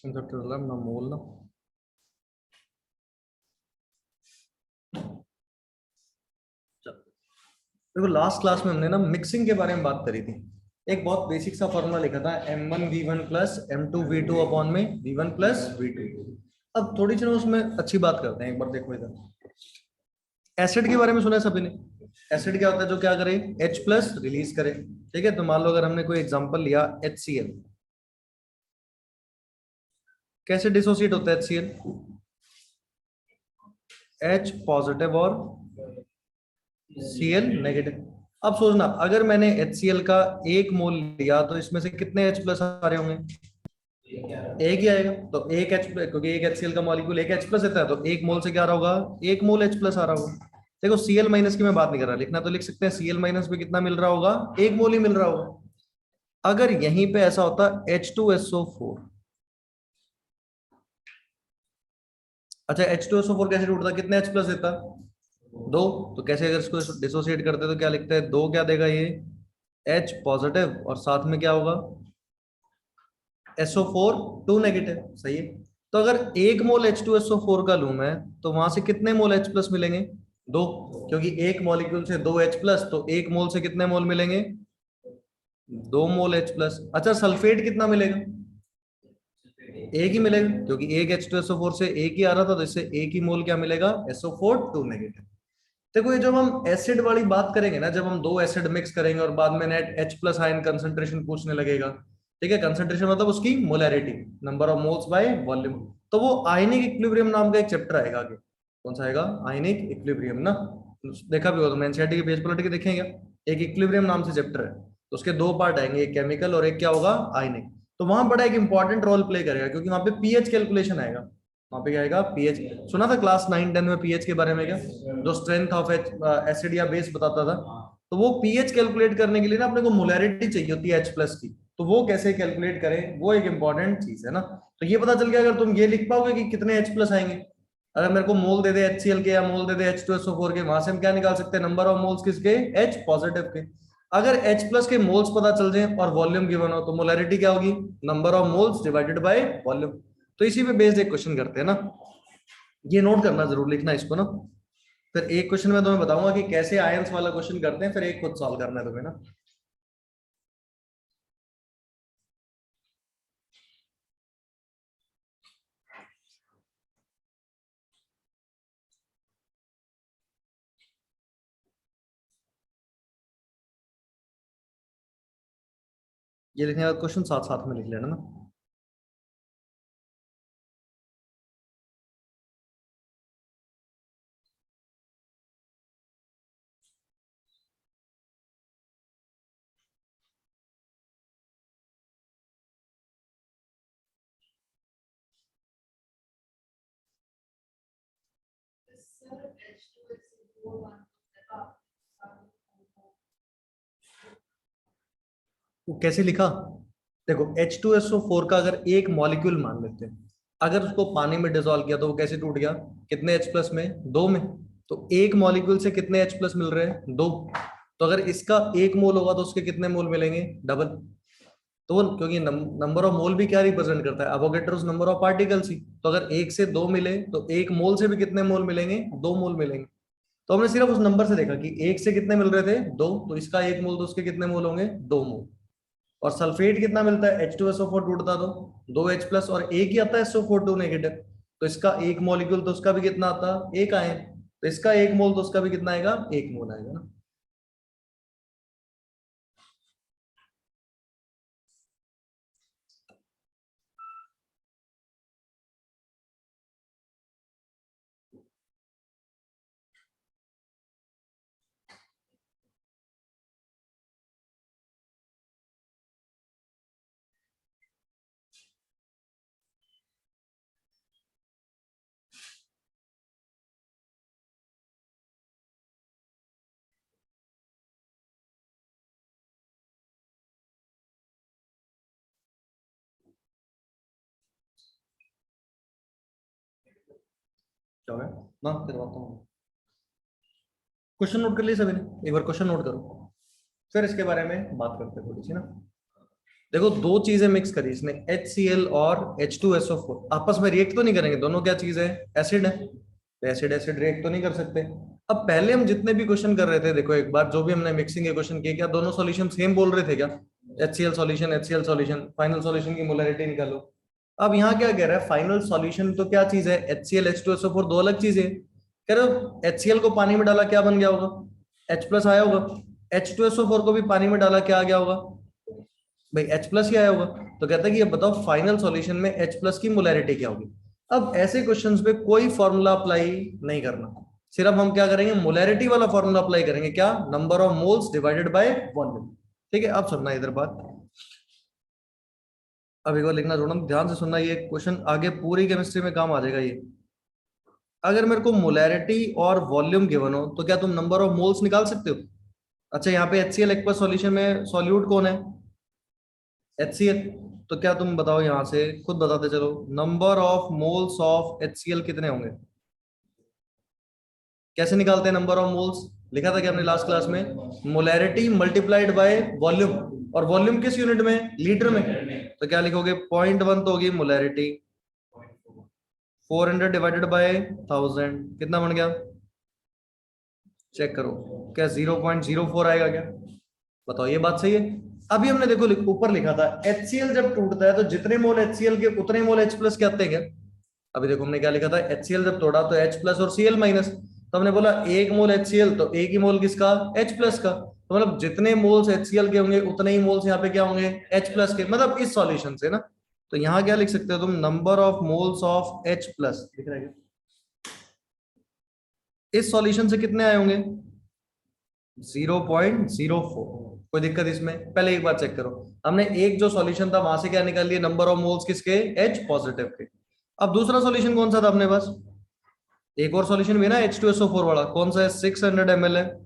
Concept ना मोल ना। देखो लास्ट क्लास में हमने ना मिक्सिंग के बारे में बात करी थी। एक बहुत बेसिक सा फॉर्मूला लिखा था M1V1 प्लस M2V2 अपॉन में V1 प्लस V2। अब थोड़ी चलो उसमें अच्छी बात करते हैं, एक बार देखो इधर। एसिड के बारे में सुना है सभी ने। एसिड क्या होता है जो क्या करे, H प्लस रिलीज करे। ठीक है, तो मान लो अगर हमने कोई एग्जांपल लिया HCl, कैसे डिसोसिएट होता है HCl? H पॉजिटिव और Cl नेगेटिव। अब सोचना, अगर मैंने HCl का एक मोल लिया तो इसमें से कितने H प्लस आ रहे होंगे? एक ही आएगा। तो एक H, क्योंकि एक HCl का मॉलिक्यूल एक H प्लस रहता है, तो एक मोल से क्या आ रहा होगा? एक मोल H प्लस आ रहा होगा। देखो Cl माइनस की मैं बात नहीं कर रहा, लिखना तो लिख सकते हैं Cl माइनस पे कितना मिल रहा होगा? एक मोल ही मिल रहा होगा। अगर यहीं पे ऐसा होता H2SO4, अच्छा H2SO4 कैसे टूटता, कितने H प्लस देता? दो। तो कैसे अगर इसको डिसोसिएट करते तो क्या लिखते हैं? दो क्या देगा ये? H पॉजिटिव और साथ में क्या होगा? SO4 to negative. सही है। तो अगर एक मोल H2SO4 का लूं मैं, तो वहां से कितने मोल H प्लस मिलेंगे? दो। क्योंकि एक मॉलिक्यूल से दो H प्लस, तो एक मोल से कितने मोल मिलेंगे? दो मोल H प्लस। अच्छा सल्फेट कितना मिलेगा? एक ही मिलेगा, क्योंकि एक H2SO4 से एक ही आ रहा था, तो इससे एक ही मोल क्या मिलेगा? SO4 to negative. देखो ये जब हम एसिड वाली बात करेंगे ना, जब हम दो एसिड मिक्स करेंगे और बाद में net H plus ion concentration पूछने लगेगा। ठीक है, कंसंट्रेशन मतलब उसकी molarity, number of moles by volume. तो वो आयनिक इक्विलिब्रियम नाम का एक चैप्टर आएगा आगे। कौन सा आएगा? आयनिक इक्विलिब्रियम ना। देखा भी हो तो मैं एनसीईआरटी के पेज पलट के देखेंगे, एक इक्विलिब्रियम नाम से चैप्टर है। तो उसके दो पार्ट आएंगे, एक केमिकल और एक क्या होगा? आयनिक। तो वहां बड़ा एक इंपॉर्टेंट रोल प्ले करेगा, क्योंकि वहां पे पीएच कैलकुलेशन आएगा। वहां पे क्या आएगा? पीएच। सुना था क्लास 9 10 में पीएच के बारे में क्या? जो स्ट्रेंथ ऑफ एसिड या बेस बताता था। तो वो पीएच कैलकुलेट करने के लिए ना अपने को मोलैरिटी चाहिए होती है H प्लस की। तो वो कैसे कैलकुलेट करें, वो एक इंपॉर्टेंट चीज है ना। तो ये पता चल गया, अगर तुम ये लिख पाओगे कि कितने H प्लस आएंगे। अगर मेरे को मोल दे दे HCl के या मोल दे दे H2SO4 के, वहां से हम क्या निकाल सकते हैं? नंबर ऑफ मोल्स किसके? H पॉजिटिव के। अगर H प्लस के मोल्स पता चल जाए और वॉल्यूम गिवन हो, तो मोलैरिटी क्या होगी? Number of moles divided by volume. तो इसी पे बेस्ड एक क्वेश्चन करते हैं ना। ये नोट करना, जरूर लिखना इसको ना। फिर एक क्वेश्चन में तुम्हें बताऊंगा कि कैसे आयंस वाला क्वेश्चन करते हैं, फिर एक खुद सॉल्व करना है तुम्हें ना। ये लिखने का क्वेश्चन साथ साथ में लिख लेना ना। वो कैसे लिखा? देखो H2SO4 का अगर एक मॉलिक्यूल मान लेते हैं, अगर उसको पानी में डिसॉल्व किया तो वो कैसे टूट गया? कितने H प्लस में? दो में। तो एक मॉलिक्यूल से कितने H प्लस मिल रहे हैं? दो। तो अगर इसका एक मोल होगा तो उसके कितने मोल मिलेंगे? डबल। तो क्योंकि नंबर ऑफ मोल भी क्या रिप्रेजेंट करता है? एवोगैड्रोस नंबर ऑफ पार्टिकल्स ही। तो अगर एक से दो मिले तो एक मोल से भी कितने मोल मिलेंगे? दो मोल मिलेंगे। तो हमने सिर्फ उस नंबर से देखा कि एक से कितने मिल रहे थे? दो। तो इसका एक मोल, तो उसके कितने मोल होंगे? दो मोल। और सल्फेट कितना मिलता है? H2SO4 टूटता तो दो H प्लस और एक ही आता है SO4 टू नेगेटिव। तो इसका एक मॉलिक्यूल, तो उसका भी कितना आता? एक आए। तो इसका एक मोल, तो उसका भी कितना आएगा? एक मोल आएगा ना। क्या है ना, करवाता हूँ। क्वेश्चन नोट कर लिए सभी ने? एक बार क्वेश्चन नोट करो, फिर इसके बारे में बात करते हैं थोड़ी सी ना। देखो दो चीजें मिक्स करी इसने, HCl और H2SO4, आपस में रिएक्ट तो नहीं करेंगे, दोनों क्या चीज है, एसिड है, तो एसिड एसिड रिएक्ट तो नहीं कर सकते। अब पहले हम जितने भी क्वेश्चन कर रहे थे, देखो एक बार जो भी हमने मिक्सिंग के क्वेश्चन किए, क्या दोनों सॉल्यूशन सेम बोल रहे थे क्या, HCl सॉल्यूशन, फाइनल सॉल्यूशन की मोलरिटी निकालो। अब यहाँ क्या कह रहा है, फाइनल सॉल्यूशन तो क्या चीज है, HCl H2SO4 दो अलग चीज है। कह रहे हो HCl को पानी में डाला क्या बन गया होगा, H प्लस आया होगा, H2SO4 को भी पानी में डाला क्या आ गया होगा, भाई H प्लस ही आया होगा। तो कहता है कि ये बताओ फाइनल सॉल्यूशन में H प्लस की मोलैरिटी क्या होगी। अब ऐसे क्वेश्चंस पे कोई फॉर्मूला अप्लाई नहीं करना, सिर्फ हम क्या करेंगे, मोलैरिटी वाला फॉर्मूला अप्लाई करेंगे, क्या, number of moles divided by volume. ठीक है, अब सुनना इधर बात, अब एक बार लिखना थोड़ा ध्यान से सुनना, ये क्वेश्चन आगे पूरी केमिस्ट्री में काम आ जाएगा ये। अगर मेरे को मोलैरिटी और वॉल्यूम गिवन हो तो क्या तुम नंबर ऑफ मोल्स निकाल सकते हो। अच्छा यहाँ पे HCl एक्वस सॉल्यूशन में सॉल्यूट कौन है, HCl। तो क्या तुम बताओ, यहां से खुद बताते चलो, number of moles of HCl कितने होंगे, कैसे निकालते हैं नंबर ऑफ मोल्स, लिखा था क्या हमने लास्ट क्लास में, मोलैरिटी मल्टीप्लाइड बाय वॉल्यूम, और वॉल्यूम किस यूनिट में, लीटर में। तो क्या लिखोगे, 0.1 तो होगी मोलैरिटी, 400 डिवाइडेड बाय 1000 कितना बन गया, चेक करो, क्या 0.04 आएगा क्या, बताओ ये बात सही है। अभी हमने देखो ऊपर लिखा था HCl जब टूटता है तो जितने मोल HCl के उतने मोल H प्लस के आते हैं क्या। अभी देखो हमने क्या लिखा था, HCl जब तोड़ा तो H प्लस और Cl माइनस, तो हमने बोला एक मोल HCl तो एक ही मोल किसका, H प्लस का, तो मतलब जितने मोल्स HCl के होंगे उतने ही मोल्स यहाँ पे क्या होंगे, H प्लस के, मतलब इस सॉल्यूशन से ना। तो यहाँ क्या लिख सकते हो तुम, number of moles of H plus, दिख रहा है क्या? इस सॉल्यूशन से कितने आए होंगे, 0.04। कोई दिक्कत इसमें, पहले एक बार चेक करो, हमने एक जो सॉल्यूशन था वहां से क्या निकाल लिया, नंबर ऑफ मोल्स किसके, H पॉजिटिव के। अब दूसरा सॉल्यूशन कौन सा था अपने पास, एक और सॉल्यूशन भी ना H2SO4 वाला, कौन सा है, 600 ml है,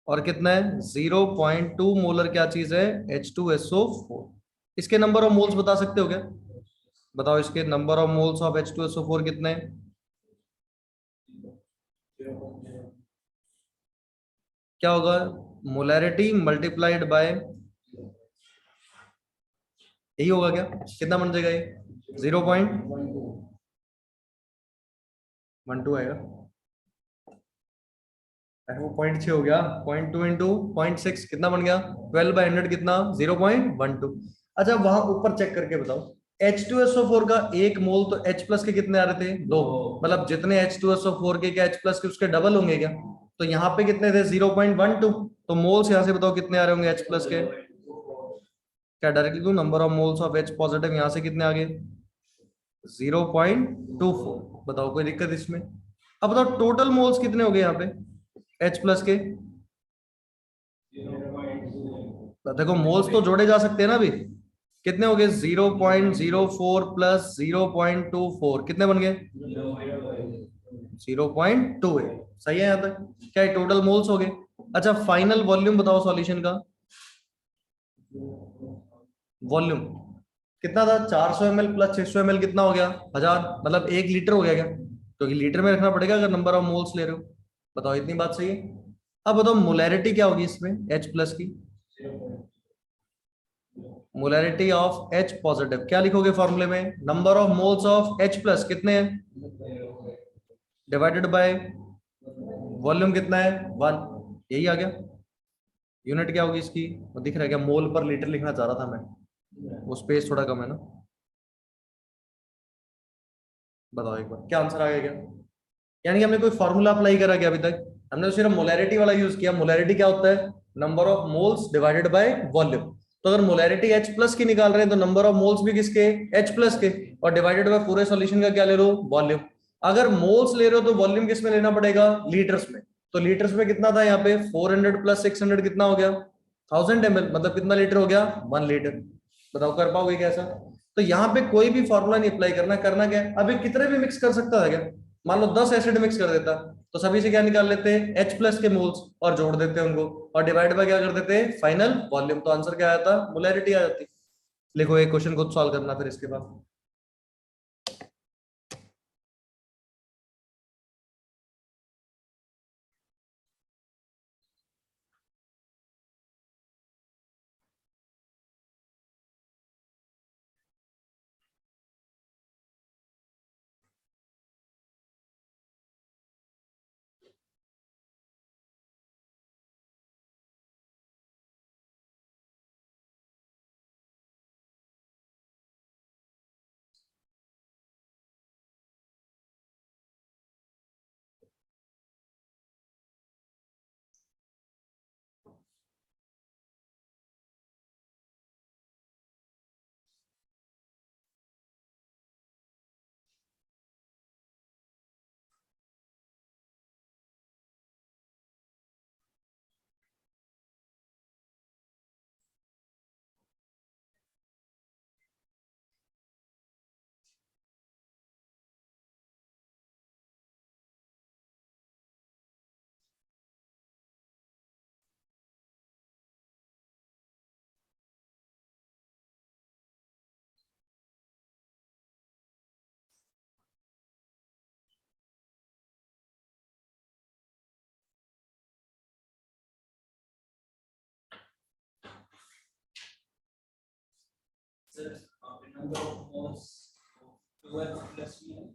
और कितना है, 0.2 मोलर क्या चीज है, H2SO4। इसके नंबर ऑफ मोल्स बता सकते हो क्या, बताओ इसके number of moles of H2SO4 कितने हैं, क्या होगा, मोलैरिटी मल्टीप्लाइड बाय, यही होगा क्या, कितना बन जाएगा ये, 0.12 आएगा, वो 0.6 हो गया, 0.2 इंटू 0.6 कितना बन गया, 12/100 कितना, 0.12। अच्छा वहां ऊपर चेक करके बताओ, H2SO4 का एक मोल तो H प्लस के कितने आ रहे थे, दो, मतलब जितने H2SO4 के क्या H प्लस के उसके डबल होंगे क्या, तो यहाँ पे कितने थे, 0.12, तो मोल्स यहाँ से बताओ कितने आ रहे होंगे H प्लस के, क्या डायरेक्टली दो, number of moles of H positive यहाँ से कितने आ गए, 0.24। बताओ कोई दिक्कत इसमें। अब बताओ टोटल मोल्स कितने हो गए यहाँ पे H प्लस के, तो देखो मोल्स तो जोड़े जा सकते हैं ना अभी, कितने हो गए, 0.04 प्लस 0.24 कितने बन गए, 0.28। सही है यहाँ तक, क्या टोटल मोल्स हो गए। अच्छा फाइनल वॉल्यूम बताओ सॉल्यूशन का, वॉल्यूम कितना था, 400 ml प्लस 600 ml कितना हो गया, 1000, मतलब 1 लीटर हो गया क्या, क्योंकि लीटर में रखना पड़ेगा अगर नंबर ऑफ मोल्स ले रहे हो। बताओ इतनी बात सही है। अब बताओ मोलैरिटी क्या होगी इसमें H प्लस की, मोलैरिटी ऑफ H पॉजिटिव क्या लिखोगे फॉर्मूले में, number of moles of H plus कितने हैं, डिवाइडेड बाय वॉल्यूम कितना है, 1, यही आ गया। यूनिट क्या होगी इसकी, वो दिख रहा है क्या, मोल पर लीटर लिखना चाह रहा था मैं, वो स्पेस थोड़ा कम है ना। बताओ एक बार क्या आंसर आ गया क्या, यानी कि हमने कोई फॉर्मूला अप्लाई करा क्या अभी तक, हमने तो सिर्फ मोलैरिटी वाला यूज किया। मोलैरिटी क्या होता है, number of moles divided by volume. तो अगर मोलैरिटी H प्लस की निकाल रहे हैं तो नंबर ऑफ मोल्स भी किसके, H प्लस के, और डिवाइडेड बाय पूरे सॉल्यूशन का क्या ले लो, वॉल्यूम। अगर मोल्स ले रहे हो तो वॉल्यूम किस में लेना पड़ेगा, लीटर्स में। तो लीटर्स में कितना था यहाँ पे, 400 प्लस 600 कितना हो गया, 1000 ml, मतलब कितना लीटर हो गया, 1 लीटर। बताओ कर पाओगे कैसा। तो यहाँ पे कोई भी फॉर्मूला नहीं अप्लाई करना, करना क्या है, अभी कितने भी मिक्स कर सकता था क्या, मान लो 10 एसिड मिक्स कर देता, तो सभी से क्या निकाल लेते हैं, H प्लस के मोल्स, और जोड़ देते हैं उनको, और डिवाइड बाय क्या कर देते हैं, फाइनल वॉल्यूम, तो आंसर क्या आता, मोलैरिटी आ जाती। लिखो एक क्वेश्चन खुद सॉल्व करना फिर इसके बाद।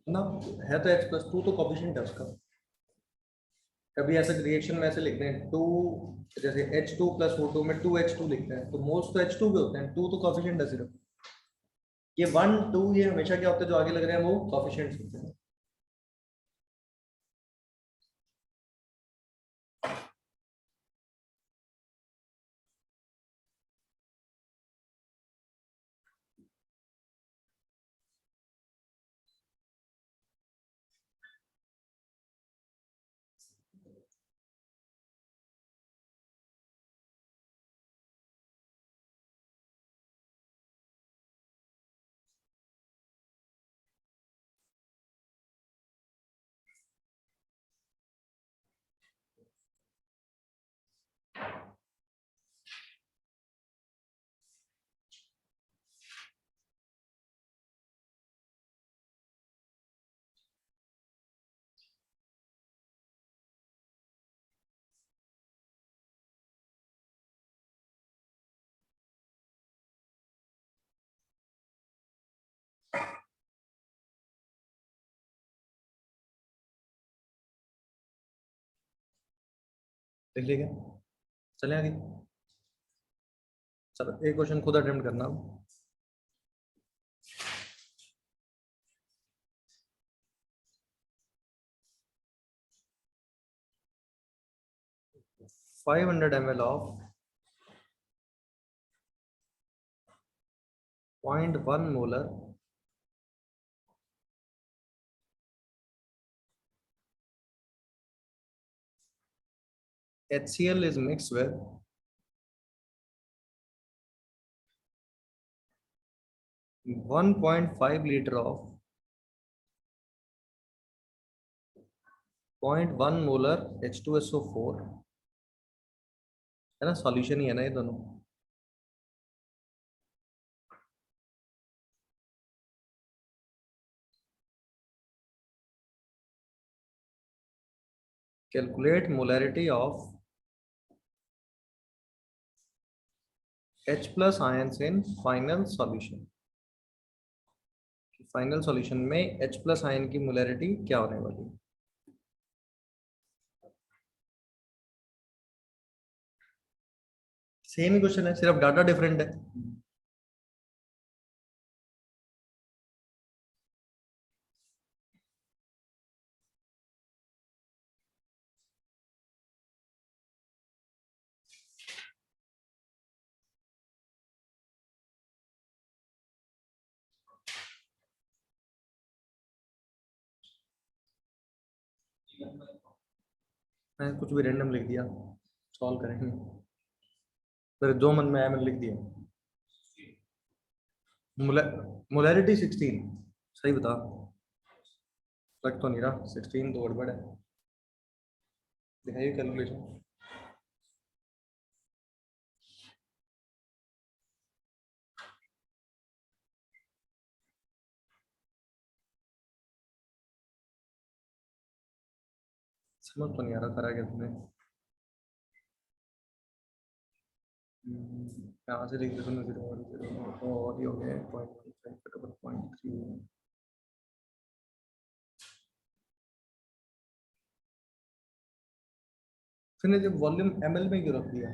ना, है तो H प्लस टू, तो कॉफिशिएंट है उसका। कभी ऐसा रिएक्शन में ऐसे लिखते हैं टू, जैसे H2 प्लस O2 में 2H2 लिखते हैं, तो मोल्स तो H2 के होते हैं, टू तो कॉफिशिएंट है सिर्फ। ये 1 2 ये हमेशा क्या होते हैं, जो आगे लग रहे हैं वो कॉफिशिएंट्स होते हैं। लिख लिया? चले आगे। चलो एक क्वेश्चन खुद अटेम्प्ट करना। 500 ml of 0.1 molar HCl is mixed with 1.5 liter of 0.1 molar H2SO4, है ना, सॉल्यूशन ही है ना ये दोनों। Calculate molarity of H plus ions in final solution. Final solution में H प्लस आयन की मोलैरिटी क्या होने वाली है? सेम ही क्वेश्चन है, सिर्फ डाटा डिफरेंट है। मैंने कुछ भी रैंडम लिख दिया, सॉल्व करेंगे, फिर जो मन में आया मैंने लिख दिया। मोलैरिटी 16, सही बता, लग तो नहीं रहा 16 तो गड़बड़ है। दिखाइए कैलकुलेशन। समझ तो नहीं आ रहा करा क्या तुमने। यहाँ से लिख दे तुमने 0.1 तो और ही हो गया 0.15/0.3। फिर जब वॉल्यूम ml में क्यों रख दिया,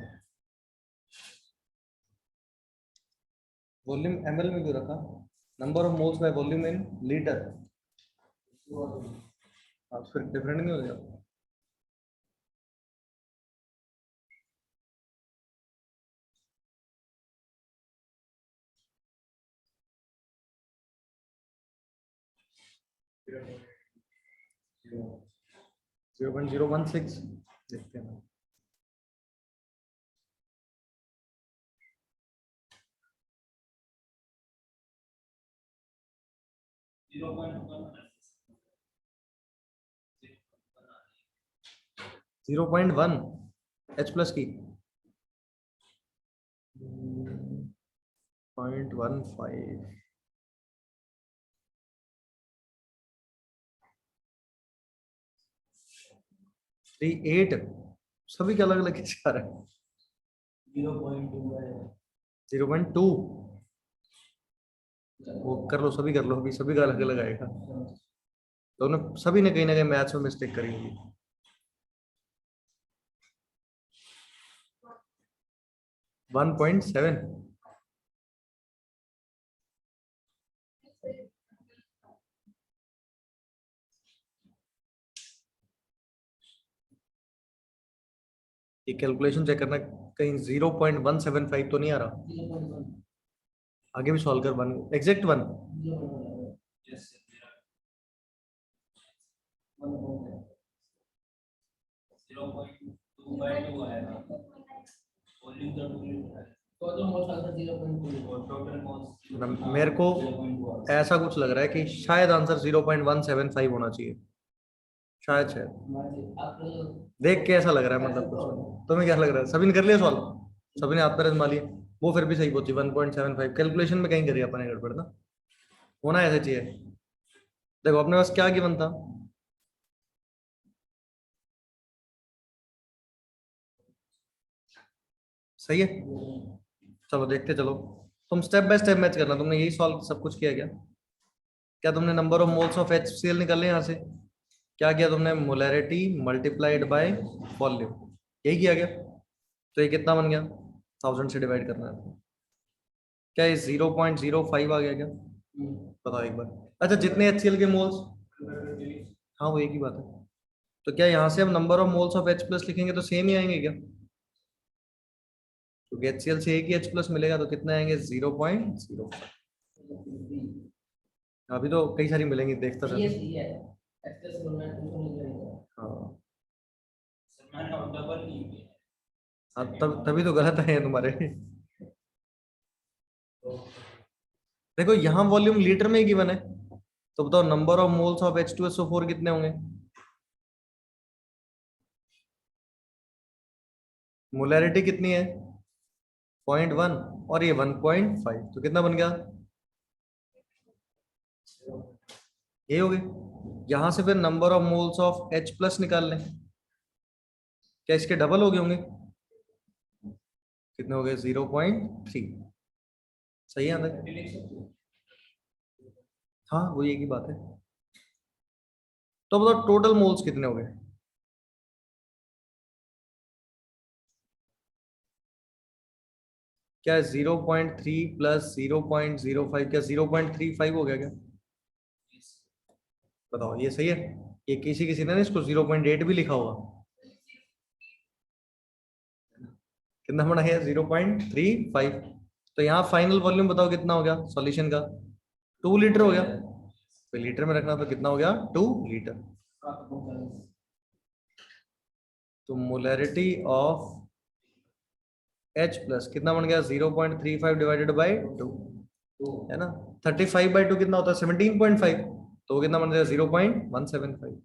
वॉल्यूम ml में क्यों रखा? Number of moles bye volume in litre. आप फिर डिफरेंट नहीं हो जाएगा? 0.016 देखते हैं। Zero point one H plus की 0.15। 38, सभी के अलग अलग कैसे आ रहा है? 0.2। वो कर लो, सभी कर लो, अभी सभी का अलग अलग आएगा। तो उन्होंने सभी ने कहीं ना कहीं मैथ्स में मिस्टेक करी होगी। 1.7। ये कैलकुलेशन चेक करना, कहीं 0.175 तो नहीं आ रहा। आगे भी सॉल्व कर, वन एग्जैक्ट वन। मेरे को ऐसा कुछ लग रहा है कि शायद आंसर 0.175 होना चाहिए, शायद शायद। देख के ऐसा लग रहा है, मतलब कुछ तुम्हें क्या लग रहा है? सभी ने कर लिया सॉल्व, सभी ने हाथ पैर आजमा लिए, वो फिर भी सही पहुंची 1.75। कैलकुलेशन में कहीं करी अपने गड़बड़ ना, होना ऐसे चाहिए। देखो अपने पास क्या गिवन था, सही है। चलो देखते चलो, तुम स्टेप बाय स्टेप मैच करना। तुमने यही सॉल्व सब कुछ किया क्या? क्या तुमने number of moles of HCl निकाले यहाँ से? क्या किया तुमने? मोलैरिटी मल्टीप्लाइड बाय वॉल्यूम, यही किया क्या? तो ये कितना बन गया? 1000 से डिवाइड करना है। क्या ये 0.05 आ गया क्या? बताओ एक बार। अच्छा, जितने HCl के मोल्स, हाँ वो एक ही बात है। तो क्या यहाँ से हम number of moles of H plus लिखेंगे तो सेम ही आएंगे क्या? क्योंकि HCl से एक ही H प्लस मिलेगा, तो कितने आएंगे? 0.05। अभी तो कई सारी मिलेंगी, देखता रहना। हाँ हाँ, तब तभी तो गलत है तुम्हारे। देखो यहाँ वॉल्यूम लीटर में ही गिवन है, तो बताओ number of moles of H2SO4 कितने होंगे? मोलैरिटी कितनी है? 0.1, और ये 1.5, तो कितना बन गया? ये हो गए। यहां से फिर number of moles of H plus निकाल लें। क्या इसके डबल हो गए होंगे? कितने हो गए? 0.3। सही है आंसर। हाँ वो एक ही बात है। तो बताओ टोटल मोल्स कितने हो गए? क्या 0.3 प्लस 0.05, क्या 0.35 हो गया क्या? बताओ ये सही है? ये किसी किसी ने ना इसको 0.8 भी लिखा होगा। कितना बड़ा है? 0.35। तो यहाँ फाइनल वॉल्यूम बताओ कितना हो गया सॉल्यूशन का? 2 लीटर हो गया। तो लीटर में रखना, तो कितना हो गया? 2 लीटर। तो मोलैरिटी ऑफ H प्लस कितना बन गया? 0.35 डिवाइडेड बाई 2, है ना? 35/2 कितना होता है? 17.5। तो वो कितना बन जाएगा? 0.175।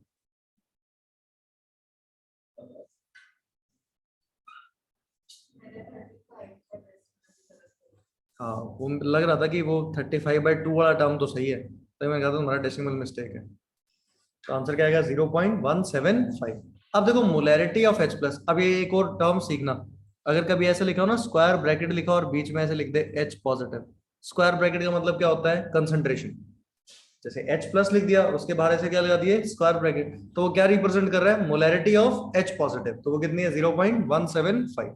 हाँ वो लग रहा था कि वो 35/2 वाला टर्म तो सही है, तो मैं कहता हूँ तुम्हारा डेसिमल मिस्टेक है। तो आंसर क्या आएगा? 0.175। अब देखो मोलैरिटी ऑफ H प्लस, अब ये एक और टर्म सीखना। अगर कभी ऐसे लिखा हो ना, स्क्वायर ब्रैकेट लिखा हो और बीच में ऐसे लिख दे H पॉजिटिव, स्क्वायर ब्रैकेट का मतलब क्या होता है? कंसंट्रेशन। जैसे H प्लस लिख दिया और उसके बाहर ऐसे क्या लगा दिए? स्क्वायर ब्रैकेट, तो वो क्या रिप्रेजेंट कर रहा है? Molarity of H positive. तो वो कितनी है? 0.175।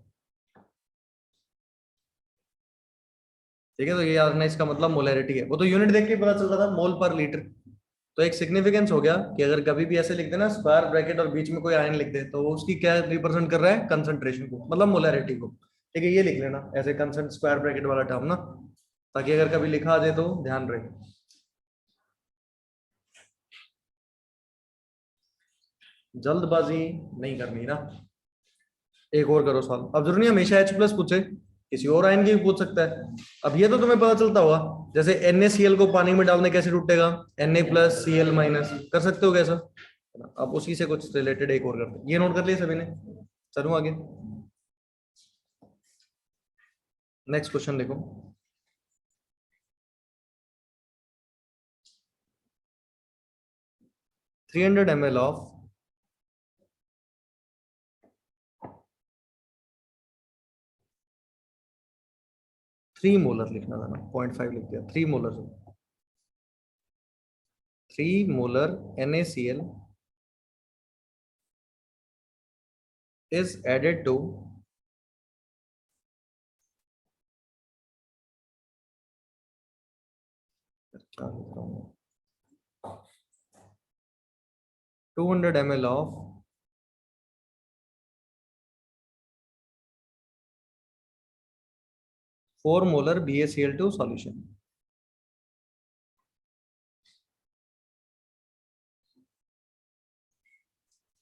ठीक है, तो ये याद रखना, इसका मतलब मोलैरिटी है। वो तो यूनिट देख के पता चल रहा था, मोल पर लीटर। तो एक सिग्निफिकेंस हो गया कि अगर कभी भी ऐसे लिख देना स्क्वायर ब्रैकेट और बीच में कोई आयन लिख दे, तो उसकी क्या रिप्रेजेंट कर रहा है? कंसंट्रेशन को, मतलब मोलैरिटी को। ठीक है, ये लिख लेना ऐसे कंसंट स्क्वायर ब्रैकेट वाला टर्म ना, ताकि अगर कभी लिखा आ जाए तो ध्यान रहे। जल्दबाजी नहीं करनी ना। एक और करो सॉल्व। अब जरूरी नहीं हमेशा H प्लस पूछे, किसी और आयन की भी पूछ सकता है। अब ये तो तुम्हें पता चलता होगा, जैसे NaCl को पानी में डालने कैसे टूटेगा? Na+Cl- कर सकते हो कैसा? अब उसी से कुछ रिलेटेड एक और करते हैं। ये नोट कर लिया सभी ने? चलूं आगे, नेक्स्ट क्वेश्चन देखो। 300 ml ऑफ 3 मोलर लिखना था ना, 0.5 लिख दिया, 3 molar. 3 molar NaCl is added to 200 ml of 4 molar BaCl2 solution.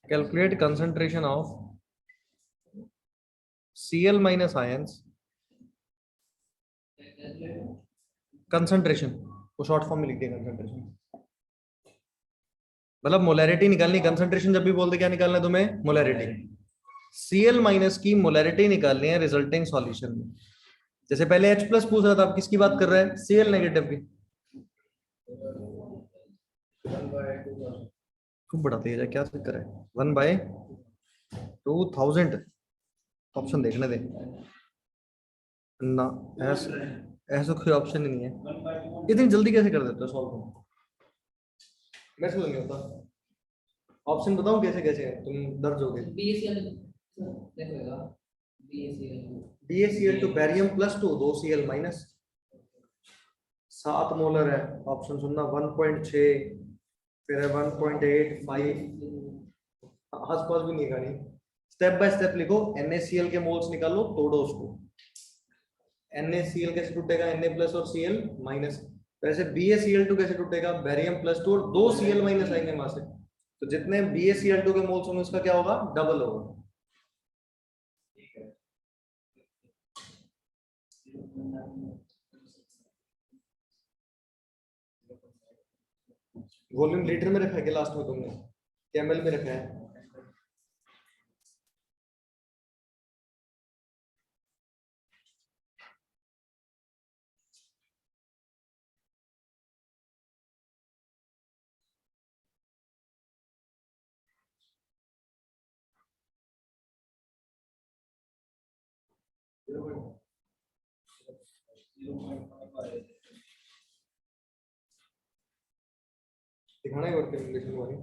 Calculate concentration of Cl minus ions. Concentration को शॉर्ट फॉर्म में लिख दिया कंसंट्रेशन, मतलब मोलैरिटी निकालनी। कंसंट्रेशन जब भी बोलते क्या निकालना है तुम्हें? मोलैरिटी। Cl माइनस की मोलैरिटी निकालनी है रिजल्टिंग सॉल्यूशन में। जैसे पहले H प्लस पूछ रहा था, आप किसकी बात कर रहे हैं? Cl नेगेटिव की। खूब बड़ा तेज है, क्या चक्कर है? 1/2000 ऑप्शन देखने दे ना, ऐसा ऐसा कोई ऑप्शन ही नहीं है। इतनी जल्दी कैसे कर देते हो सॉल्व तुम? मैं समझ नहीं होता। ऑप्शन बताऊं कैसे कैसे है, तुम दर्ज हो गए। BaCl2 barium +2 2Cl minus 7 molar है। ऑप्शन सुनना 1.6 फिर है 1.85, आसपास भी नहीं गानी। स्टेप बाय स्टेप लिखो। NaCl के मोल्स निकालो, तोड़ो उसको। NaCl कैसे टूटेगा? Na प्लस और Cl माइनस। वैसे BaCl2 कैसे टूटेगा? बैरियम +2 और 2 Cl माइनस आएंगे वहां से, तो जितने BaCl2 के मोल्स होंगे उसका क्या होगा? डबल होगा। वॉल्यूम लीटर में रखा है कि लास्ट में तुमने ml में रखा है? दिखाना है वर्क इंग्लिश में वाली।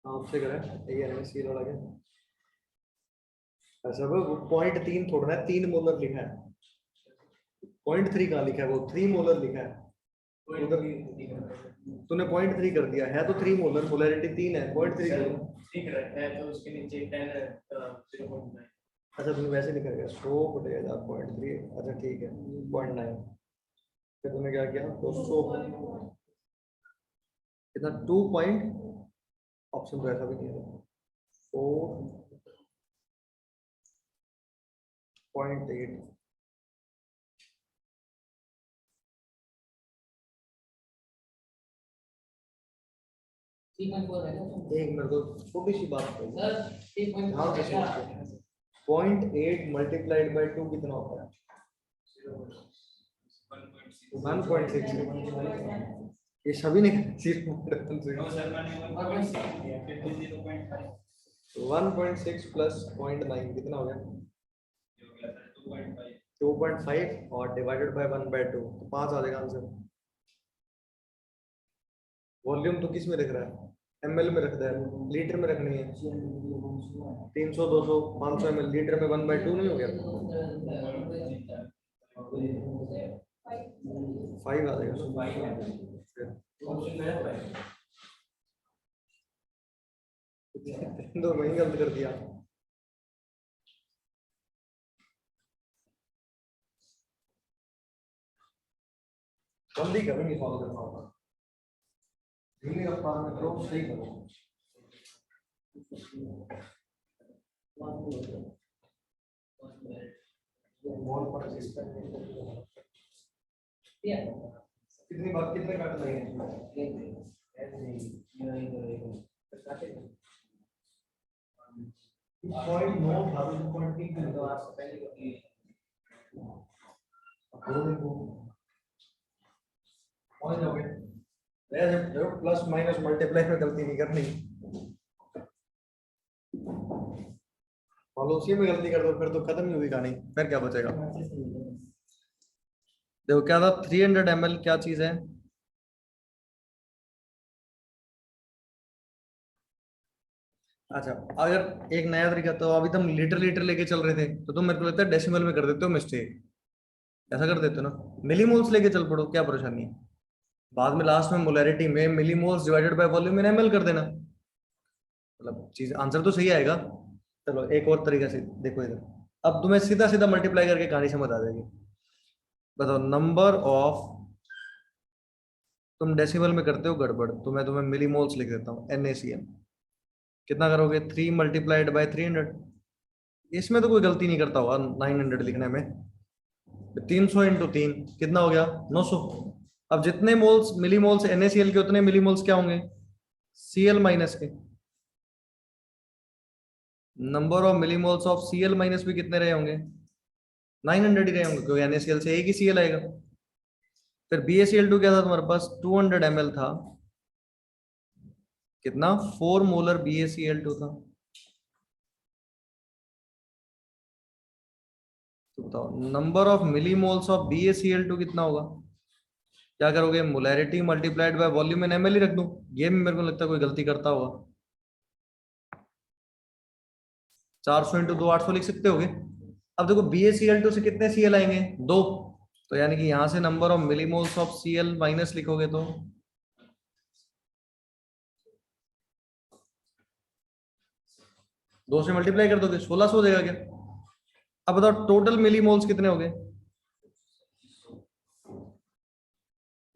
आपसे करा ये NaCl वाला क्या? अच्छा वो 0.3 थोड़ा है, 3 मोलर लिखा है। 0.3 कहाँ लिखा है? वो 3 मोलर लिखा है उधर। तूने 0.3 कर दिया है, तो 3 मोलर, मोलैरिटी 3 है, 0.3 करो। ठीक है तो उसके नीचे 10 0.9। अच्छा तुमने वैसे लिखा है 100 बटेगा 0.3। अच्छा ठीक है 0.9। फिर तुमने क्या किया? 200 कितना? 2 पॉइंट, ऑप्शन तो ऐसा भी नहीं है, 4.8। एक मेरे को छोटी सी बात कही, ध्यान से सोच के। 0.8 मल्टीप्लाइड बाय 2 कितना होता है? 1.6। ये सभी ने 1.6 प्लस 0.9 कितना हो गया? 2.5 और डिवाइडेड बाय 1/2 तो 5 आ जाएगा आंसर। वॉल्यूम तो किस में रख रहा है? ml में रखता है, लीटर में रखनी है। 300 200 500 ml, लीटर में 1/2 नहीं हो गया? 5 आ जाएगा। तो वही गलत कर दिया। जल्दी कभी नहीं सॉल्व कर पाऊंगा, धीमी रफ्तार में करो, सही करो। कितनी बार कितने काट लगे? 0.9 प्लस माइनस मल्टीप्लाई में गलती नहीं करनी। फॉलो उसी में गलती कर दो, फिर तो खत्म ही हुई कहानी, फिर क्या बचेगा? देखो क्या था 300 ml क्या चीज है? अच्छा, अगर एक नया तरीका, तो अभी तुम लीटर लीटर लेके चल रहे थे, तो तुम मेरे को लगता है डेसिमल में कर देते हो मिस्टेक। ऐसा कर देते हो ना, मिलीमोल्स लेके चल पड़ो, क्या परेशानी है। बाद में लास्ट में मोलैरिटी में millimoles divided by volume in ML कर देना, मतलब चीज आंसर तो सही आएगा। चलो एक और तरीका से देखो इधर, अब तुम्हें सीधा सीधा मल्टीप्लाई करके कहानी समझ आ जाएगी। बताओ नंबर ऑफ, तुम डेसिमल में करते हो गड़बड़, तो मैं तुम्हें मिलीमोल्स लिख देता हूँ, NaCl। कितना करोगे, 3 × 300। इसमें तो कोई गलती नहीं करता होगा 900 लिखने में। 300 × 3 कितना हो गया, 900। अब जितने मोल्स मिली मोल्स NaCl के, उतने मिली मोल्स क्या होंगे, Cl माइनस के। Number of millimoles of Cl minus भी कितने रहे होंगे, 900 ही रहे होंगे, क्योंकि NaCl से एक ही Cl आएगा। फिर BaCl2 क्या था तुम्हारे पास, 200 ml था। कितना, 4 मोलर BaCl2 था। तो बताओ number of millimoles of BaCl2 कितना होगा। क्या करोगे, molarity multiplied by volume in ml ही रख दूं, ये भी मेरे को लगता है कोई गलती करता होगा। 400 × 2 800 लिख सकते होगे। अब देखो BaCl2 से कितने Cl आएंगे, दो। तो यानी कि यहां से number of millimoles of Cl minus लिखोगे तो 2 से मल्टीप्लाई कर दोगे, 1600 हो जाएगा क्या। अब बताओ टोटल मिलीमोल्स कितने हो गए।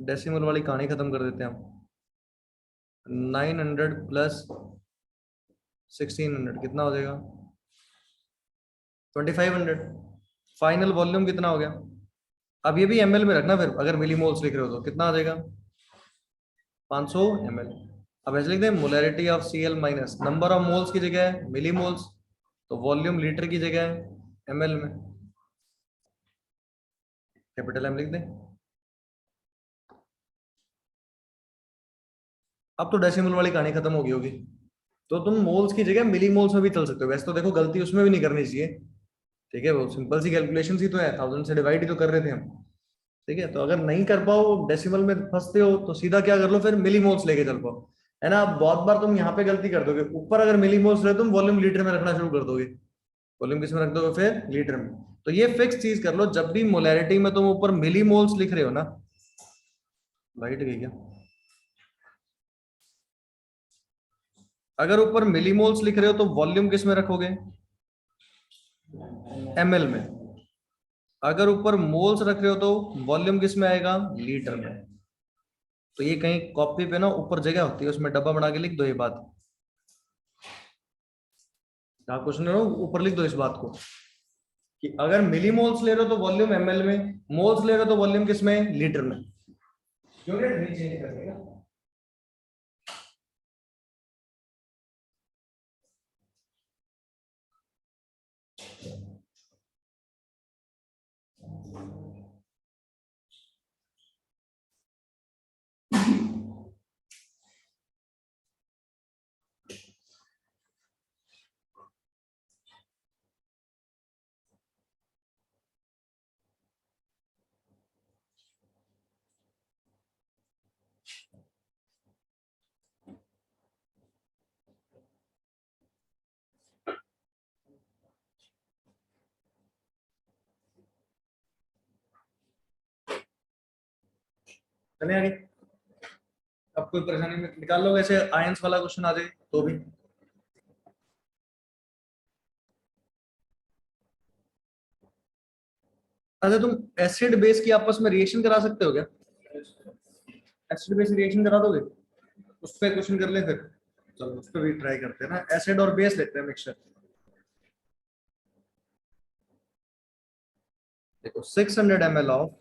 डेसिमल वाली कहानी खत्म कर देते हैं हम। 900 प्लस 1600 कितना हो जाएगा, 2500। फाइनल वॉल्यूम कितना हो गया। अब ये भी ml में रखना, फिर अगर मिलीमोल्स लिख रहे हो तो कितना आ जाएगा, 500 ml। अब ऐसे लिख दें, molarity of Cl minus number of moles की जगह है मिलीमोल्स, तो वॉल्यूम लीटर की जगह है ml में, कैपिटल M लिख दें। अब तो डेसिमल वाली कहानी खत्म हो गई होगी, तो तुम मोल्स की जगह मिली मोल्स में भी चल सकते हो। वैसे तो देखो गलती उसमें भी नहीं करनी चाहिए, ठीक है, वो सिंपल सी कैलकुलेशन ही तो है, 1000 से डिवाइड ही तो कर रहे थे हम। ठीक है, तो अगर नहीं कर पाओ, डेसिमल में फंसते हो, तो सीधा क्या कर लो, फिर मिली मोल्स लेके चल पाओ। है ना, अब बहुत बार तुम यहाँ पे गलती कर दोगे, ऊपर अगर मिली मोल्स रहे तुम वॉल्यूम लीटर में रखना शुरू कर दोगे। वॉल्यूम किस में रख दोगे, फिर लीटर में। तो ये फिक्स चीज कर लो, जब भी मोलैरिटी में तुम ऊपर मिली मोल्स लिख रहे हो ना, लाइट गई क्या, अगर ऊपर मिलीमोल्स लिख रहे हो तो वॉल्यूम किस में रखोगे, ml में। अगर ऊपर मोल्स रख रहे हो तो वॉल्यूम किस में आएगा, लीटर में। तो ये कहीं कॉपी पे ना ऊपर जगह होती है, उसमें डब्बा बना के लिख दो ये बात, जहाँ कुछ नहीं हो ऊपर लिख दो इस बात को, कि अगर मिलीमोल्स ले रहे हो तो वॉल्यूम ml में, मोल्स ले रहे हो तो वॉल्यूम किस में, लीटर में। यूनिट नहीं चेंज करने का। चले आगे, अब कोई परेशानी में निकाल लो, वैसे आयंस वाला क्वेश्चन आ जाए तो भी। अच्छा, तुम एसिड बेस की आपस में रिएक्शन करा सकते हो क्या, एसिड बेस रिएक्शन करा दोगे, उस पर क्वेश्चन कर ले फिर। चलो उस पर भी ट्राई करते हैं ना, एसिड और बेस लेते हैं मिक्सचर। देखो 600 ml of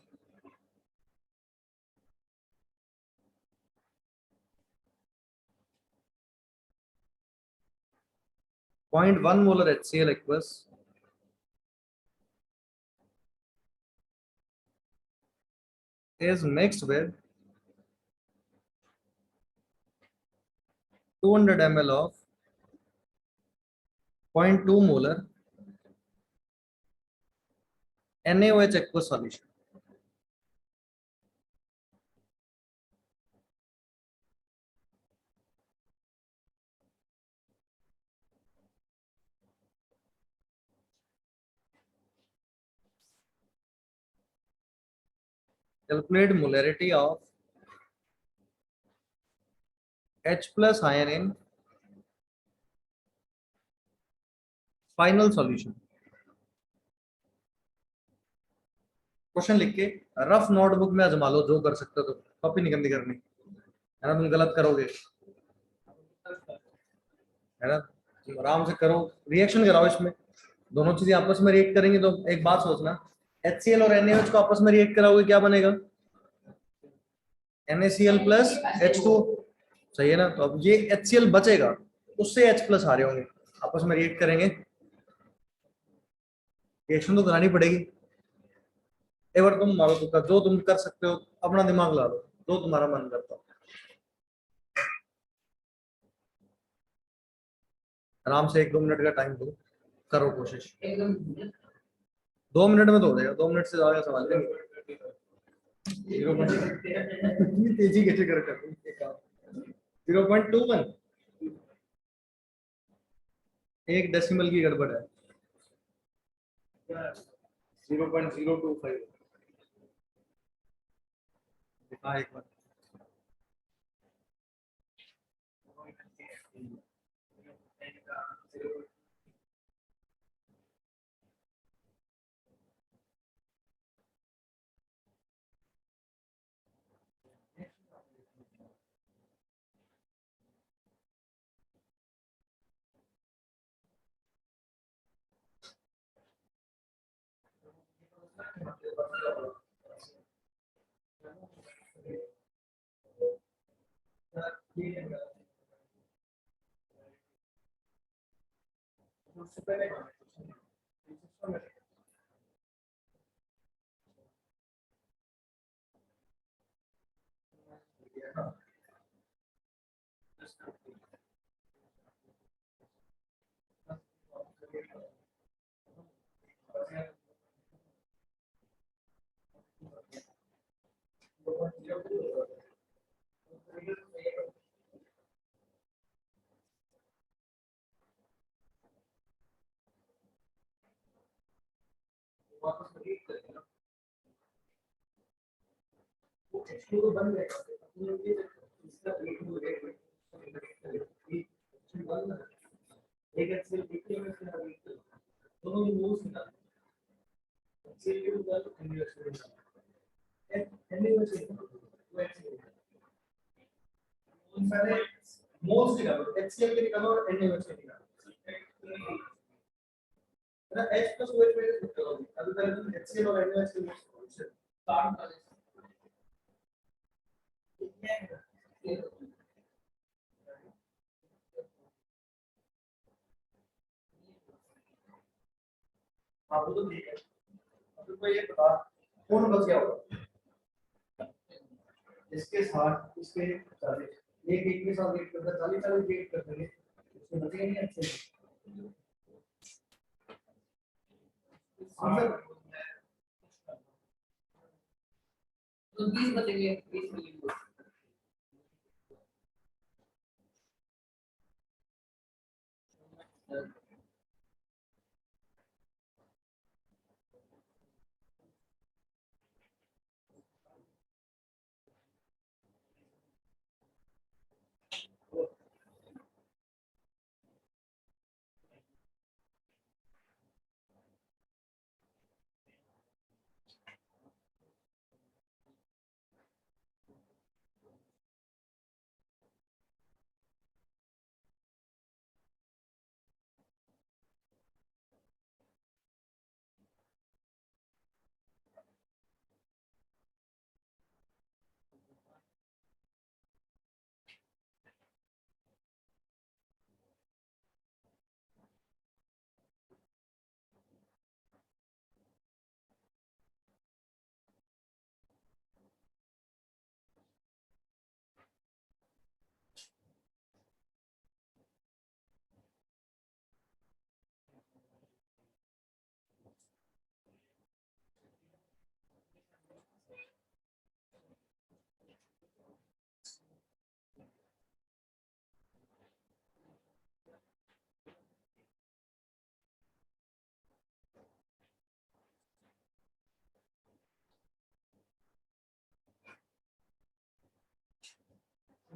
0.1 molar HCl aqueous is mixed with 200 ml of 0.2 molar NaOH aqueous solution. Calculate molarity of H plus ion in final solution. Question लिख के रफ नोटबुक में आजमा लो, जो कर सकते हो तो कॉपी नहीं करनी है ना, तुम गलत करोगे है ना, तुम आराम से करो, रिएक्शन कराओ इसमें, दोनों चीजें आपस में रिएक्ट करेंगी तो एक बात सोचना, HCl और NaOH को आपस में रिएक्ट कराओगे क्या बनेगा, NaCl प्लस H2, सही है ना, तो अब ये HCl बचेगा, उससे H प्लस आ रहे होंगे, आपस में रिएक्ट करेंगे, रिएक्शन तो करानी पड़ेगी। एक बार तुम मारो तुक्का, जो तुम कर सकते हो अपना दिमाग ला लो, जो तुम्हारा मन करता हो, आराम से 1-2 मिनट का टाइम दो, करो कोशिश, 2 मिनट में तो हो जाएगा, 2 मिनट से ज्यादा का सवाल नहीं। 0. तेजी कैसे कर 0.21, 1 डेसिमल की गड़बड़ है, 0.025। हाँ एक बार मोल्स निकालो, HCl के निकालो और NaOH के निकालो, ना H plus OH में से निकालोगे, अभी पहले तुम HCl और NaOH के मोल्स स्टार्ट करो, हाँ वो तो ठीक है, अब तुमको ये बता कौन बच गया होगा, इसके साथ इसके 40, एक एक के साथ एक करता 40 एक कर देंगे, इसमें बचेगा नहीं अच्छे से। आंसर तो 20 बचेंगे, 20 मिलेंगे।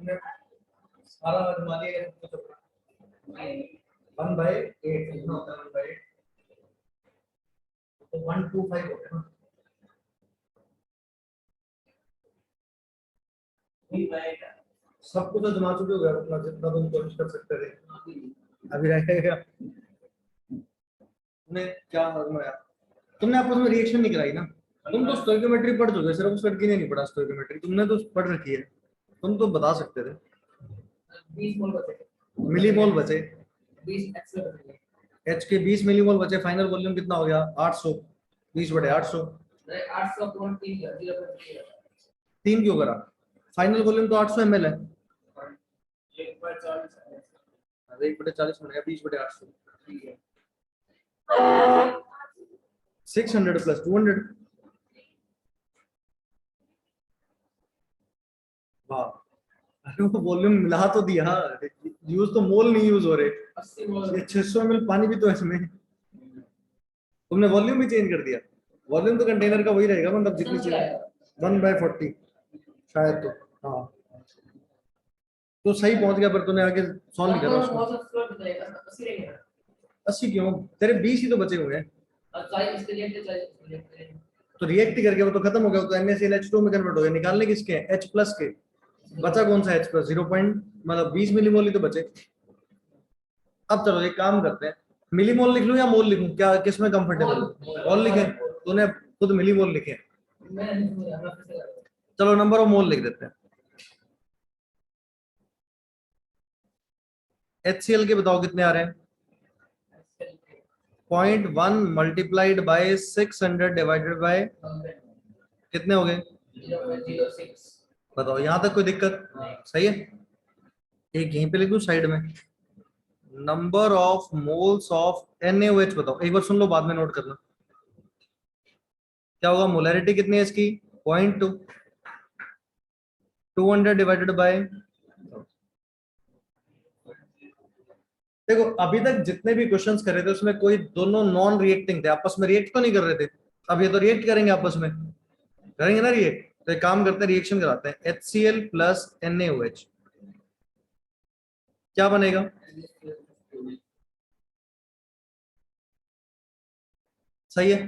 तुमने सारा आजमा लिया है, तो 1/8 कितना होता है 1/8, तो 125 हो गया ना। सब कुछ आजमा चुके हो गए अपना, जितना तुम कोशिश कर सकते थे अभी रहेगा। तुमने क्या आजमाया? तुमने आपस में रिएक्शन नहीं कराई ना। तुम तो स्टोइकियोमेट्री पढ़ चुके, सिर्फ उस लड़की ने नहीं पढ़ा स्टोइकियोमेट्री, तुमने तो पढ़ रखी है, तुम तो बता सकते थे। 20 मोल बचे, मिलीमोल बचे, 20 एक्स्ट्रा बचे, एच के 20 मिलीमोल बचे, फाइनल वॉल्यूम कितना हो गया 800, 20/800। 800 अपॉन 3 का 0.3 3 क्यों करा? फाइनल वॉल्यूम तो 800 ml है। 1/40 अरे 1/40 बन गया 20/800, ठीक है। 600 + 200। वाह, अरे वो वॉल्यूम मिला तो दिया, यूज तो मोल नहीं यूज हो रहे। 80 मोल ये 600 ml पानी भी तो है इसमें, तुमने वॉल्यूम भी चेंज कर दिया। वॉल्यूम तो कंटेनर का वही रहेगा, मतलब जितनी चीज 1/40 शायद, तो हाँ तो सही पहुंच गया, पर तूने आगे सॉल्व नहीं करा उसको। बहुत स्लो बताएगा 80 रहेगा। 80 क्यों, तेरे 20 ही तो बचे हुए हैं, अब 40 इसके लिए 40 इसके लिए तो रिएक्ट ही करके वो तो खत्म हो गया, वो तो NaClH2 में कन्वर्ट हो गया। निकालने किसके हैं? H+ के। बचा कौन सा H+? 0 मतलब 20 मिलीमोल ही तो बचे। अब चलो एक काम करते हैं, मिलीमोल लिख लूं या मोल लिखूं, क्या किसमें कंफर्टेबल? मोल लिखे, तूने खुद मिलीमोल लिखे। मैं हमें फिर से चलो नंबर ऑफ मोल लिख देते हैं। HCl के बताओ कितने आ रहे हैं? 0.1 मल्टीप्लाइड बाय 600 डिवाइडेड बाय कितने हो गए? 0.06 बताओ, यहां तक कोई दिक्कत? सही है, एक यहीं पे लिख दूं साइड में। Number of moles of NaOH बताओ, एक बार सुन लो बाद में नोट करना। क्या होगा? मोलैरिटी कितनी है इसकी? 0.2, 200 डिवाइडेड बाय, देखो अभी तक जितने भी क्वेश्चंस कर रहे थे उसमें कोई दोनों नॉन रिएक्टिंग थे, आपस में रिएक्ट तो नहीं कर रहे थे। अब ये तो रिएक्ट करेंगे, आपस में करेंगे ना रिएक्ट, तो एक काम करते हैं रिएक्शन कराते हैं। HCl + NaOH क्या बनेगा? सही है।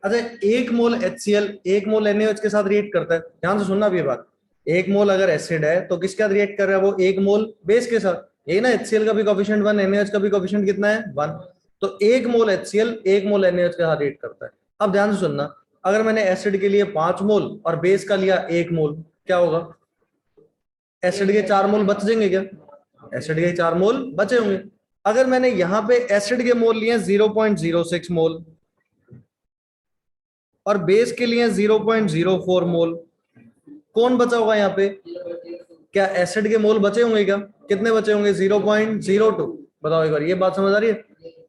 अच्छा, 1 मोल HCl 1 मोल NaOH के साथ रिएक्ट करता है, ध्यान से सुनना भी ये बात। 1 मोल अगर एसिड है तो किसके साथ रिएक्ट कर रहा है वो? 1 मोल बेस के साथ। यही ना, HCl का भी कोएफिशिएंट 1, NaOH का भी कोएफिशिएंट कितना है? 1। तो 1 मोल HCl 1 मोल NaOH के साथ रिएक्ट करता है। अब ध्यान से सुनना, अगर मैंने एसिड के लिए 5 मोल और बेस का लिया 1 मोल, क्या होगा? एसिड के 4 मोल बच जाएंगे क्या? एसिड के 4 मोल बचे होंगे। अगर मैंने यहाँ पे एसिड के मोल लिए 0.06 मोल और बेस के लिए 0.04 मोल, कौन बचा होगा यहाँ पे? क्या एसिड के मोल बचे होंगे क्या? कितने बचे होंगे? 0.02। बताओ एक बार, ये बात समझ आ रही है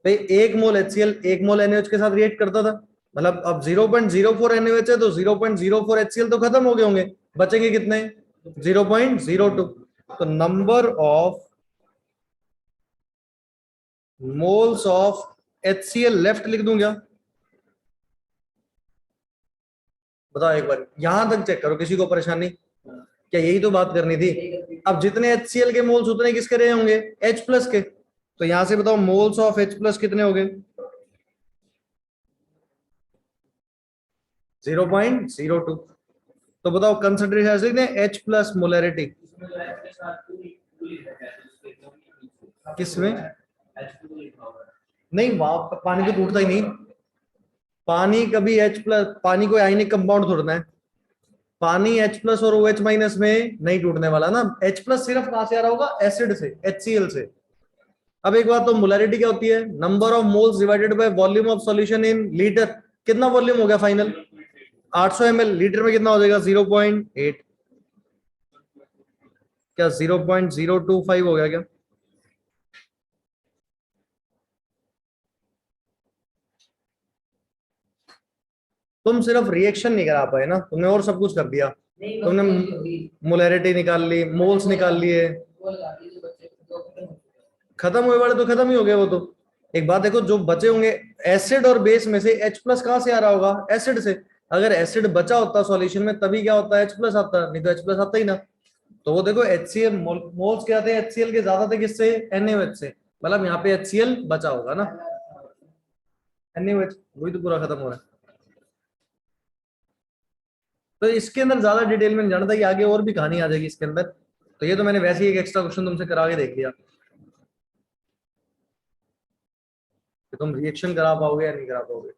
भाई? 1 मोल HCl 1 मोल NaOH के साथ रिएक्ट करता था, मतलब अब 0.04 NaOH है तो 0.04 HCl तो खत्म हो गए होंगे, बचेंगे कितने? 0.02। तो number of moles of HCl left लिख दूं क्या? बताओ एक बार, यहां तक चेक करो, किसी को परेशानी? क्या यही तो बात करनी थी? अब जितने HCl के मोल्स उतने किसके रहे होंगे? H+ के। तो यहां से बताओ मोल्स ऑफ H+ कितने हो गए? 0.02। तो बताओ कंसिडरेशन H+ मोलैरिटी किसमें? नहीं, वहां पानी तो टूटता ही नहीं। पानी कभी H+, पानी कोई आयनिक कंपाउंड थोड़ना है। पानी H+ और OH- में नहीं टूटने वाला ना। H+ सिर्फ कहां से आ रहा होगा? एसिड से, HCl से। अब एक बात, तो मोलैरिटी क्या होती है? Number of moles divided by volume of solution in litre. कितना वॉल्यूम हो गया फाइनल? 800 ml। लीटर में कितना हो जाएगा? 0.8। क्या 0.025 हो गया क्या? तुम सिर्फ रिएक्शन नहीं करा पाए ना, तुमने और सब कुछ कर दिया। तुमने मोलैरिटी निकाल ली, मोल्स निकाल लिए, खत्म हुए वाले तो खत्म ही हो गए वो तो। एक बात देखो, जो बचे होंगे एसिड और बेस में से H+ कहां से आ रहा होगा? एसिड से। अगर एसिड बचा होता सॉल्यूशन में तभी क्या होता है? H+ आता, नहीं तो H+ आता ही ना। तो वो देखो HCl मोल्स क्या थे, HCl के ज्यादा थे किससे, NaOH से, मतलब यहाँ पे HCl बचा होगा ना, NaOH वही तो पूरा खत्म हो रहा है। तो इसके अंदर ज्यादा डिटेल में नहीं जानता कि आगे और भी कहानी आ जाएगी इसके अंदर। तो ये तो मैंने वैसे ही एक एक्स्ट्रा क्वेश्चन तुमसे करा के देख लिया कि तुम रिएक्शन करा पाओगे या नहीं करा पाओगे।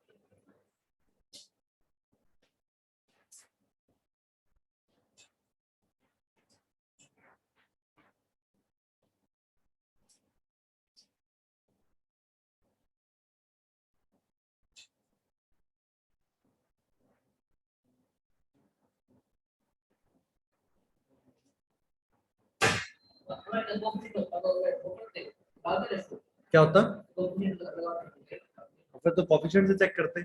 क्या होता, फिर तो कॉफिशिएंट से चेक करते,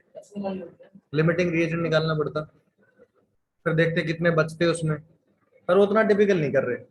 लिमिटिंग रिएजेंट निकालना पड़ता, फिर देखते कितने बचते उसमें, पर वो उतना टिपिकल नहीं कर रहे।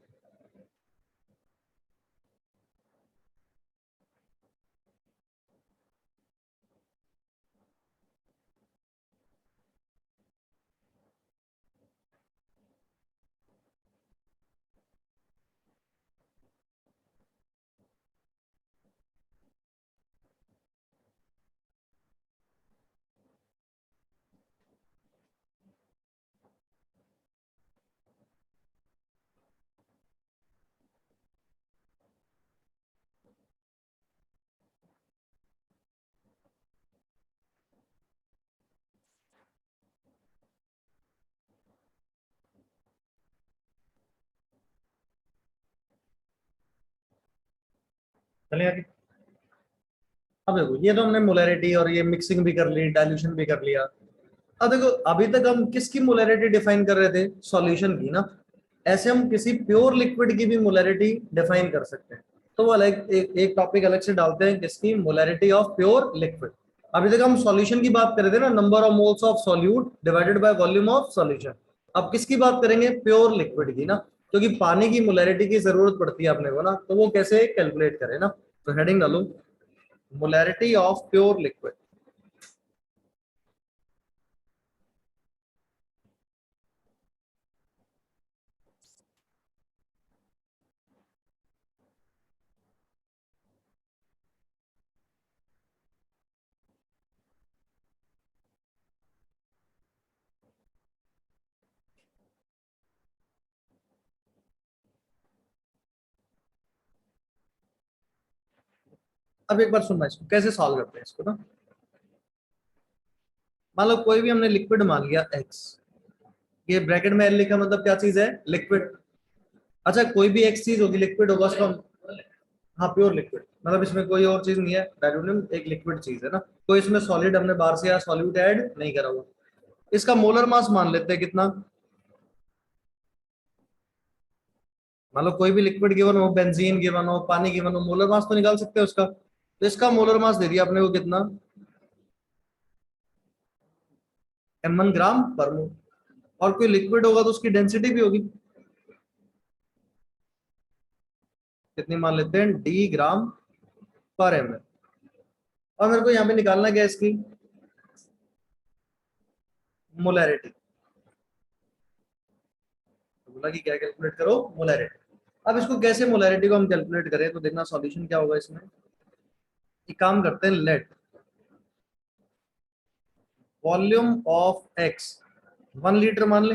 चलिए आगे। अब देखो ये तो हमने मोलैरिटी और ये मिक्सिंग भी कर ली, डाइल्यूशन भी कर लिया। अब देखो अभी तक हम किसकी मोलैरिटी डिफाइन कर रहे थे, सॉल्यूशन की ना। ऐसे हम किसी प्योर लिक्विड की भी मोलैरिटी डिफाइन कर सकते हैं। तो वो अलग एक टॉपिक अलग से डालते हैं, किसकी, मोलैरिटी ऑफ प्योर लिक्विड। अभी तक हम सॉल्यूशन की बात कर रहे थे ना, number of moles of solute divided by volume of solution. अब किसकी बात करेंगे, प्योर लिक्विड की ना, क्योंकि पानी की मोलैरिटी की जरूरत पड़ती है अपने को ना, तो वो कैसे कैलकुलेट करें ना। तो हेडिंग डालो, मोलैरिटी ऑफ प्योर लिक्विड। अब एक बार सुनना, इसको कैसे सॉल्व करते हैं इसको ना। मान लो कोई भी हमने लिक्विड मान लिया एक्स, ये ब्रैकेट में एल लिखा मतलब क्या चीज है, लिक्विड। अच्छा कोई भी एक्स चीज होगी लिक्विड होगा उसको हाँ प्योर लिक्विड, मतलब इसमें कोई और चीज नहीं है, डाइल्यूट एक लिक्विड चीज है ना। कोई इसमें सॉलिड हमने बाहर से या सॉल्यूट ऐड नहीं करा हुआ। इसका मोलर मास मान लेते हैं कितना। मान लो कोई भी लिक्विड गिवन हो, बेंजीन गिवन हो, पानी गिवन हो, मोलर मास तो निकाल सकते हैं उसका। तो इसका मोलर मास दे दिया अपने को कितना, m1 ग्राम पर मोल। और कोई लिक्विड होगा तो उसकी डेंसिटी भी होगी, कितनी मान लेते हैं, d ग्राम पर ml। और मेरे को यहाँ पे निकालना क्या है, इसकी मोलैरिटी। तो बोला कि क्या कैलकुलेट करो, मोलैरिटी। अब इसको कैसे मोलैरिटी को हम कैलकुलेट करें, तो देखना सॉल्यूशन क्या होगा इसमें। एक काम करते हैं, let volume of x 1 litre मान ले।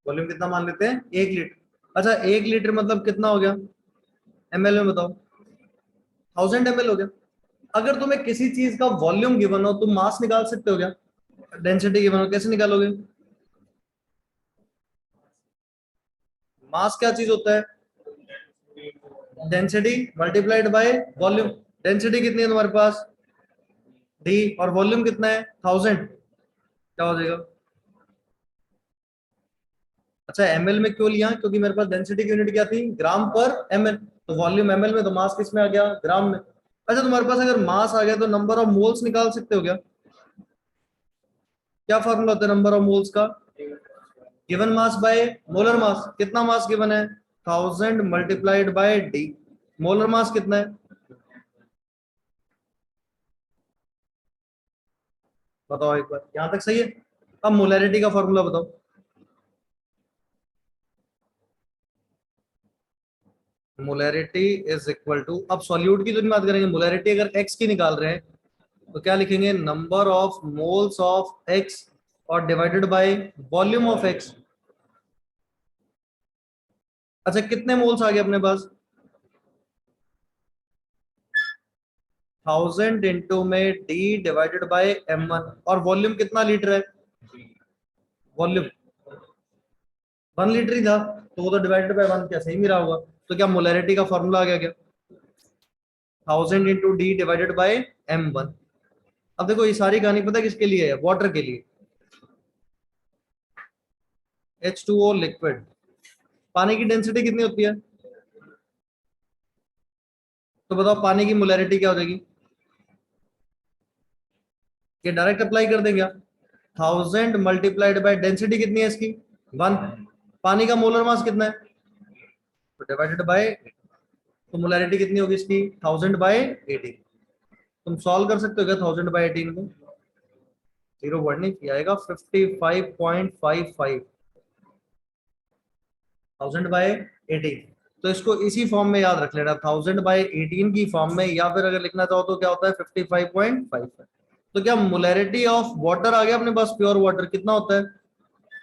वॉल्यूम कितना मान लेते हैं, 1 लीटर। अच्छा 1 लीटर मतलब कितना हो गया, एमएल में बताओ, 1000 ml हो गया। अगर तुम्हें किसी चीज का वॉल्यूम गिवन हो, तुम मास निकाल सकते हो क्या, डेंसिटी गिवन हो, कैसे निकालोगे। मास क्या चीज होता है, density multiplied by volume. Density कितनी है तुम्हारे पास, डी, और वॉल्यूम कितना है 1000, क्या हो जाएगा। अच्छा एमएल में क्यों लिया, क्योंकि मेरे पास डेंसिटी की यूनिट क्या थी, ग्राम पर एमएल। तो वॉल्यूम एमएल में, तो मास किस में आ गया, ग्राम में। अच्छा तुम्हारे पास अगर मास आ गया तो नंबर ऑफ मोल्स निकाल सकते हो क्या। क्या फॉर्मूला होता है नंबर ऑफ मोल्स का, given mass by molar mass. कितना मास गिवन है, 1000 × डी। मोलर मास कितना है, बताओ एक बार, यहां तक सही है। अब मोलैरिटी का फॉर्मूला बताओ। मोलैरिटी इज इक्वल टू, अब सॉल्यूट की तो नहीं बात करेंगे, मोलैरिटी अगर एक्स की निकाल रहे हैं तो क्या लिखेंगे, number of moles of x और divided by volume of x. अच्छा कितने मोल्स आ गए अपने पास, 1000 इंटू में डी डिवाइडेड बाय m1, और वॉल्यूम कितना लीटर है, वॉल्यूम 1 लीटर ही था, तो वो तो डिवाइडेड बाय 1 क्या सही मेरा होगा। तो क्या मोलैरिटी का फॉर्मूला आ गया क्या, 1000 into D divided by m1। अब देखो ये सारी कहानी पता है किसके लिए है, वाटर के लिए। H2O लिक्विड, पानी की डेंसिटी कितनी होती है, तो बताओ पानी की मोलैरिटी क्या हो जाएगी, ये डायरेक्ट अप्लाई कर देंगे, 1000 मल्टीप्लाइड बाय डेंसिटी कितनी है इसकी 1, पानी का मोलर मास कितना है, तो डिवाइडेड बाय, तो मोलैरिटी कितनी होगी इसकी 1000 बाय 18। तुम सॉल्व कर सकते हो क्या 1000 बाय 18 को, जीरो वर्ड नहीं किया आएगा 55.55, 1000 बाय 18। तो इसको इसी फॉर्म में याद रख लेना, 1000 बाय 18 की फॉर्म में, या फिर अगर लिखना चाहो तो क्या होता है 55.55। तो क्या मोलैरिटी ऑफ वाटर आ गया अपने पास, प्योर वाटर कितना होता है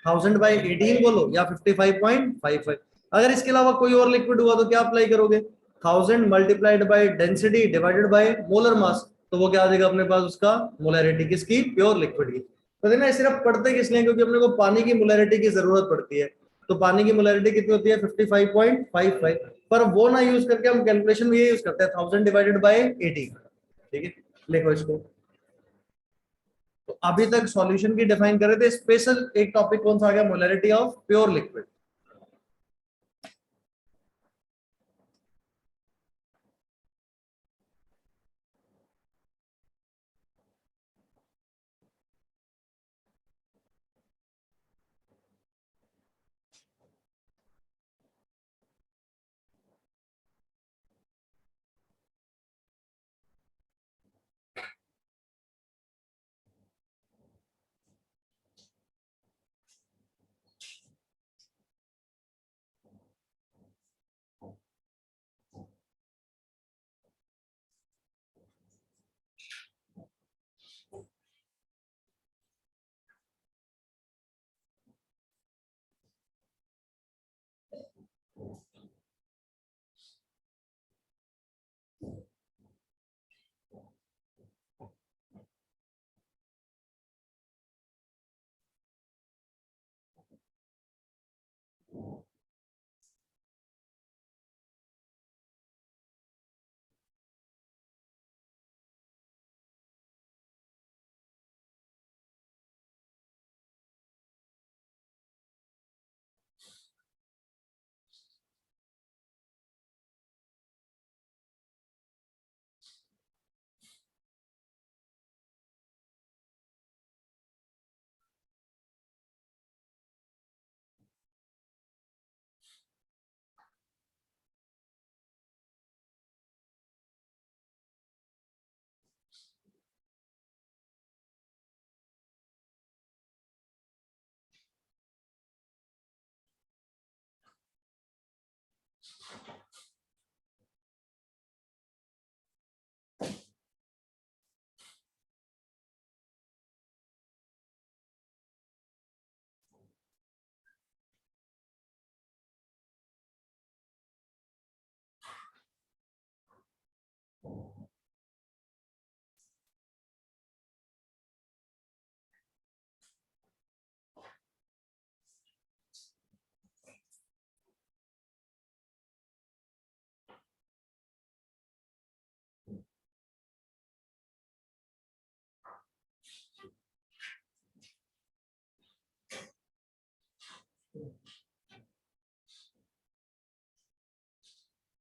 1000 बाय 18 बोलो या 55.55। अगर इसके अलावा कोई और लिक्विड हुआ तो क्या अप्लाई करोगे, 1000 multiplied by density divided by molar mass, तो वो क्या आ जाएगा अपने पास उसका मोलैरिटी किसकी, प्योर लिक्विड की। तो देखना सिर्फ पढ़ते किस लिए, क्योंकि अपने को पानी की मोलैरिटी की जरूरत पड़ती है। तो पानी की मोलैरिटी कितनी होती है 55.55, पर वो ना यूज करके हम कैलकुलेशन में ये यूज करते हैं 1000 डिवाइडेड बाय 18। ठीक है, लिखो इसको। तो अभी तक सॉल्यूशन की डिफाइन कर रहे थे, स्पेशल एक टॉपिक कौन सा आ गया, मोलैरिटी ऑफ प्योर लिक्विड।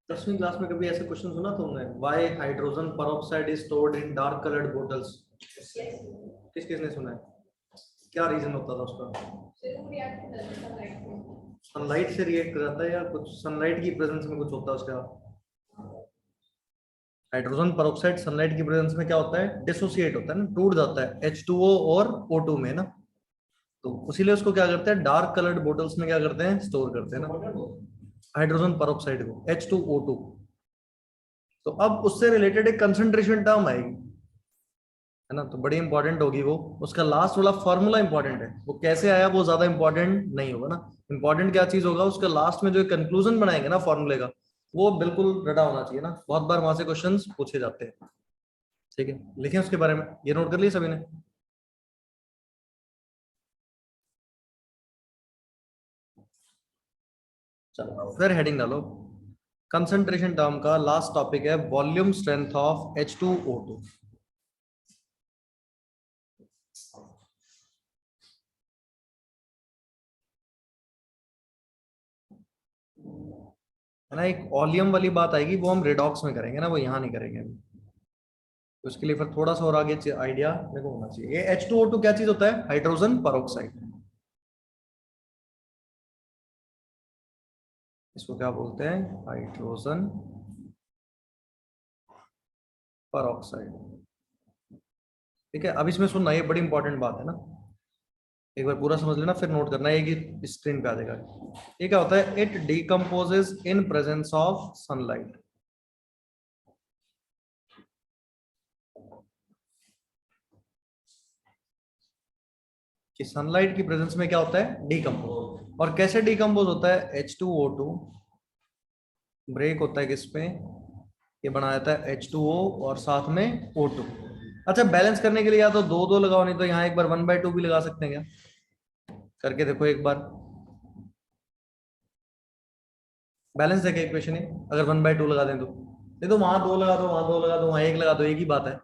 दसवीं क्लास में कभी ऐसे क्वेश्चन सुना तुमने, why hydrogen peroxide is stored in dark coloured bottles, किस किसने सुना है, क्या रीजन होता था उसका, सनलाइट से रिएक्ट कराता है या कुछ सनलाइट की प्रेजेंस में कुछ होता है उसका। हाइड्रोजन peroxide सनलाइट की प्रेजेंस में क्या होता है, डिसोसिएट होता है ना, टूट जाता है H2O और O2 में ना, तो उसीलिए उसको क्या करते हैं डार्क कलर्ड बोटल्स में क्या करते हैं, स्टोर करते हैं ना। हाइड्रोजन परऑक्साइड को, H2O2। तो अब उससे रिलेटेड एक कंसंट्रेशन टर्म आएगी, है ना, तो बड़ी इंपॉर्टेंट होगी वो। उसका लास्ट वाला फॉर्मूला इंपॉर्टेंट है, वो कैसे आया वो ज्यादा इंपॉर्टेंट नहीं होगा ना। इंपॉर्टेंट क्या चीज होगा, उसका लास्ट में जो कंक्लूजन बनाएंगे ना फॉर्मूले का, वो बिल्कुल रटा होना चाहिए ना। बहुत बार वहां से क्वेश्चंस पूछे जाते हैं। ठीक है, लिखें उसके बारे में, ये नोट कर लिया सभी ने? चलो फिर हेडिंग डालो। कंसंट्रेशन टर्म का लास्ट टॉपिक है वॉल्यूम स्ट्रेंथ ऑफ H2O2। है ना, एक वॉल्यूम वाली बात आएगी, वो हम रेडॉक्स में करेंगे ना, वो यहाँ नहीं करेंगे अभी। तो उसके लिए फिर थोड़ा सा और आगे आइडिया मेरे को होना चाहिए। ये H2O2 क्या चीज होता है? Hydrogen peroxide. इसको क्या बोलते हैं? Hydrogen peroxide. ठीक है, अब इसमें सुनना, ये बड़ी इंपॉर्टेंट बात है ना, एक बार पूरा समझ लेना फिर नोट करना, एक स्क्रीन पे आ जाएगा। ये क्या होता है? It decomposes in presence of sunlight. कि सनलाइट की प्रेजेंस में क्या होता है? डिकम्पोज। और कैसे डिकम्पोज होता है? H2O2 ब्रेक होता है किस पे? ये बना जाता है H2O और साथ में O2। अच्छा, बैलेंस करने के लिए या तो दो दो लगाओ, नहीं तो यहाँ एक बार 1/2 भी लगा सकते हैं क्या? करके देखो एक बार, बैलेंस देखे इक्वेशन है। अगर 1/2 लगा दें तो, नहीं तो वहां दो लगा दो, वहां दो लगा दो, वहां एक लगा दो, एक ही बात है।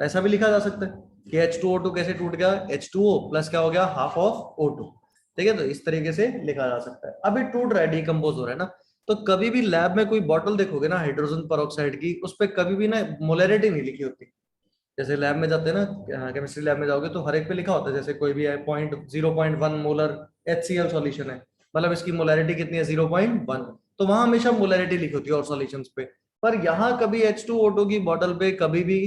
ऐसा भी लिखा जा सकता है कि H2O2 कैसे टूट गया? H2O प्लस क्या हो गया? Half of O2। ठीक है, तो इस तरीके से लिखा जा सकता है। अब ये टूट रहा है, डिकम्पोज हो रहा है ना। तो कभी भी लैब में कोई बॉटल देखोगे ना हाइड्रोजन परऑक्साइड की, उस पर कभी भी ना मोलरिटी नहीं लिखी होती। जैसे लैब में जाते हैं ना, केमिस्ट्री लैब में जाओगे तो हर एक पे लिखा होता है, जैसे कोई भी है 0.1 मोलर HCl सॉल्यूशन है, मतलब इसकी मोलरिटी कितनी है? 0.1। तो वहां हमेशा मोलरिटी लिखी होती है और सॉल्यूशंस पे। पर यहाँ कभी H2O2 की बॉटल पे कभी भी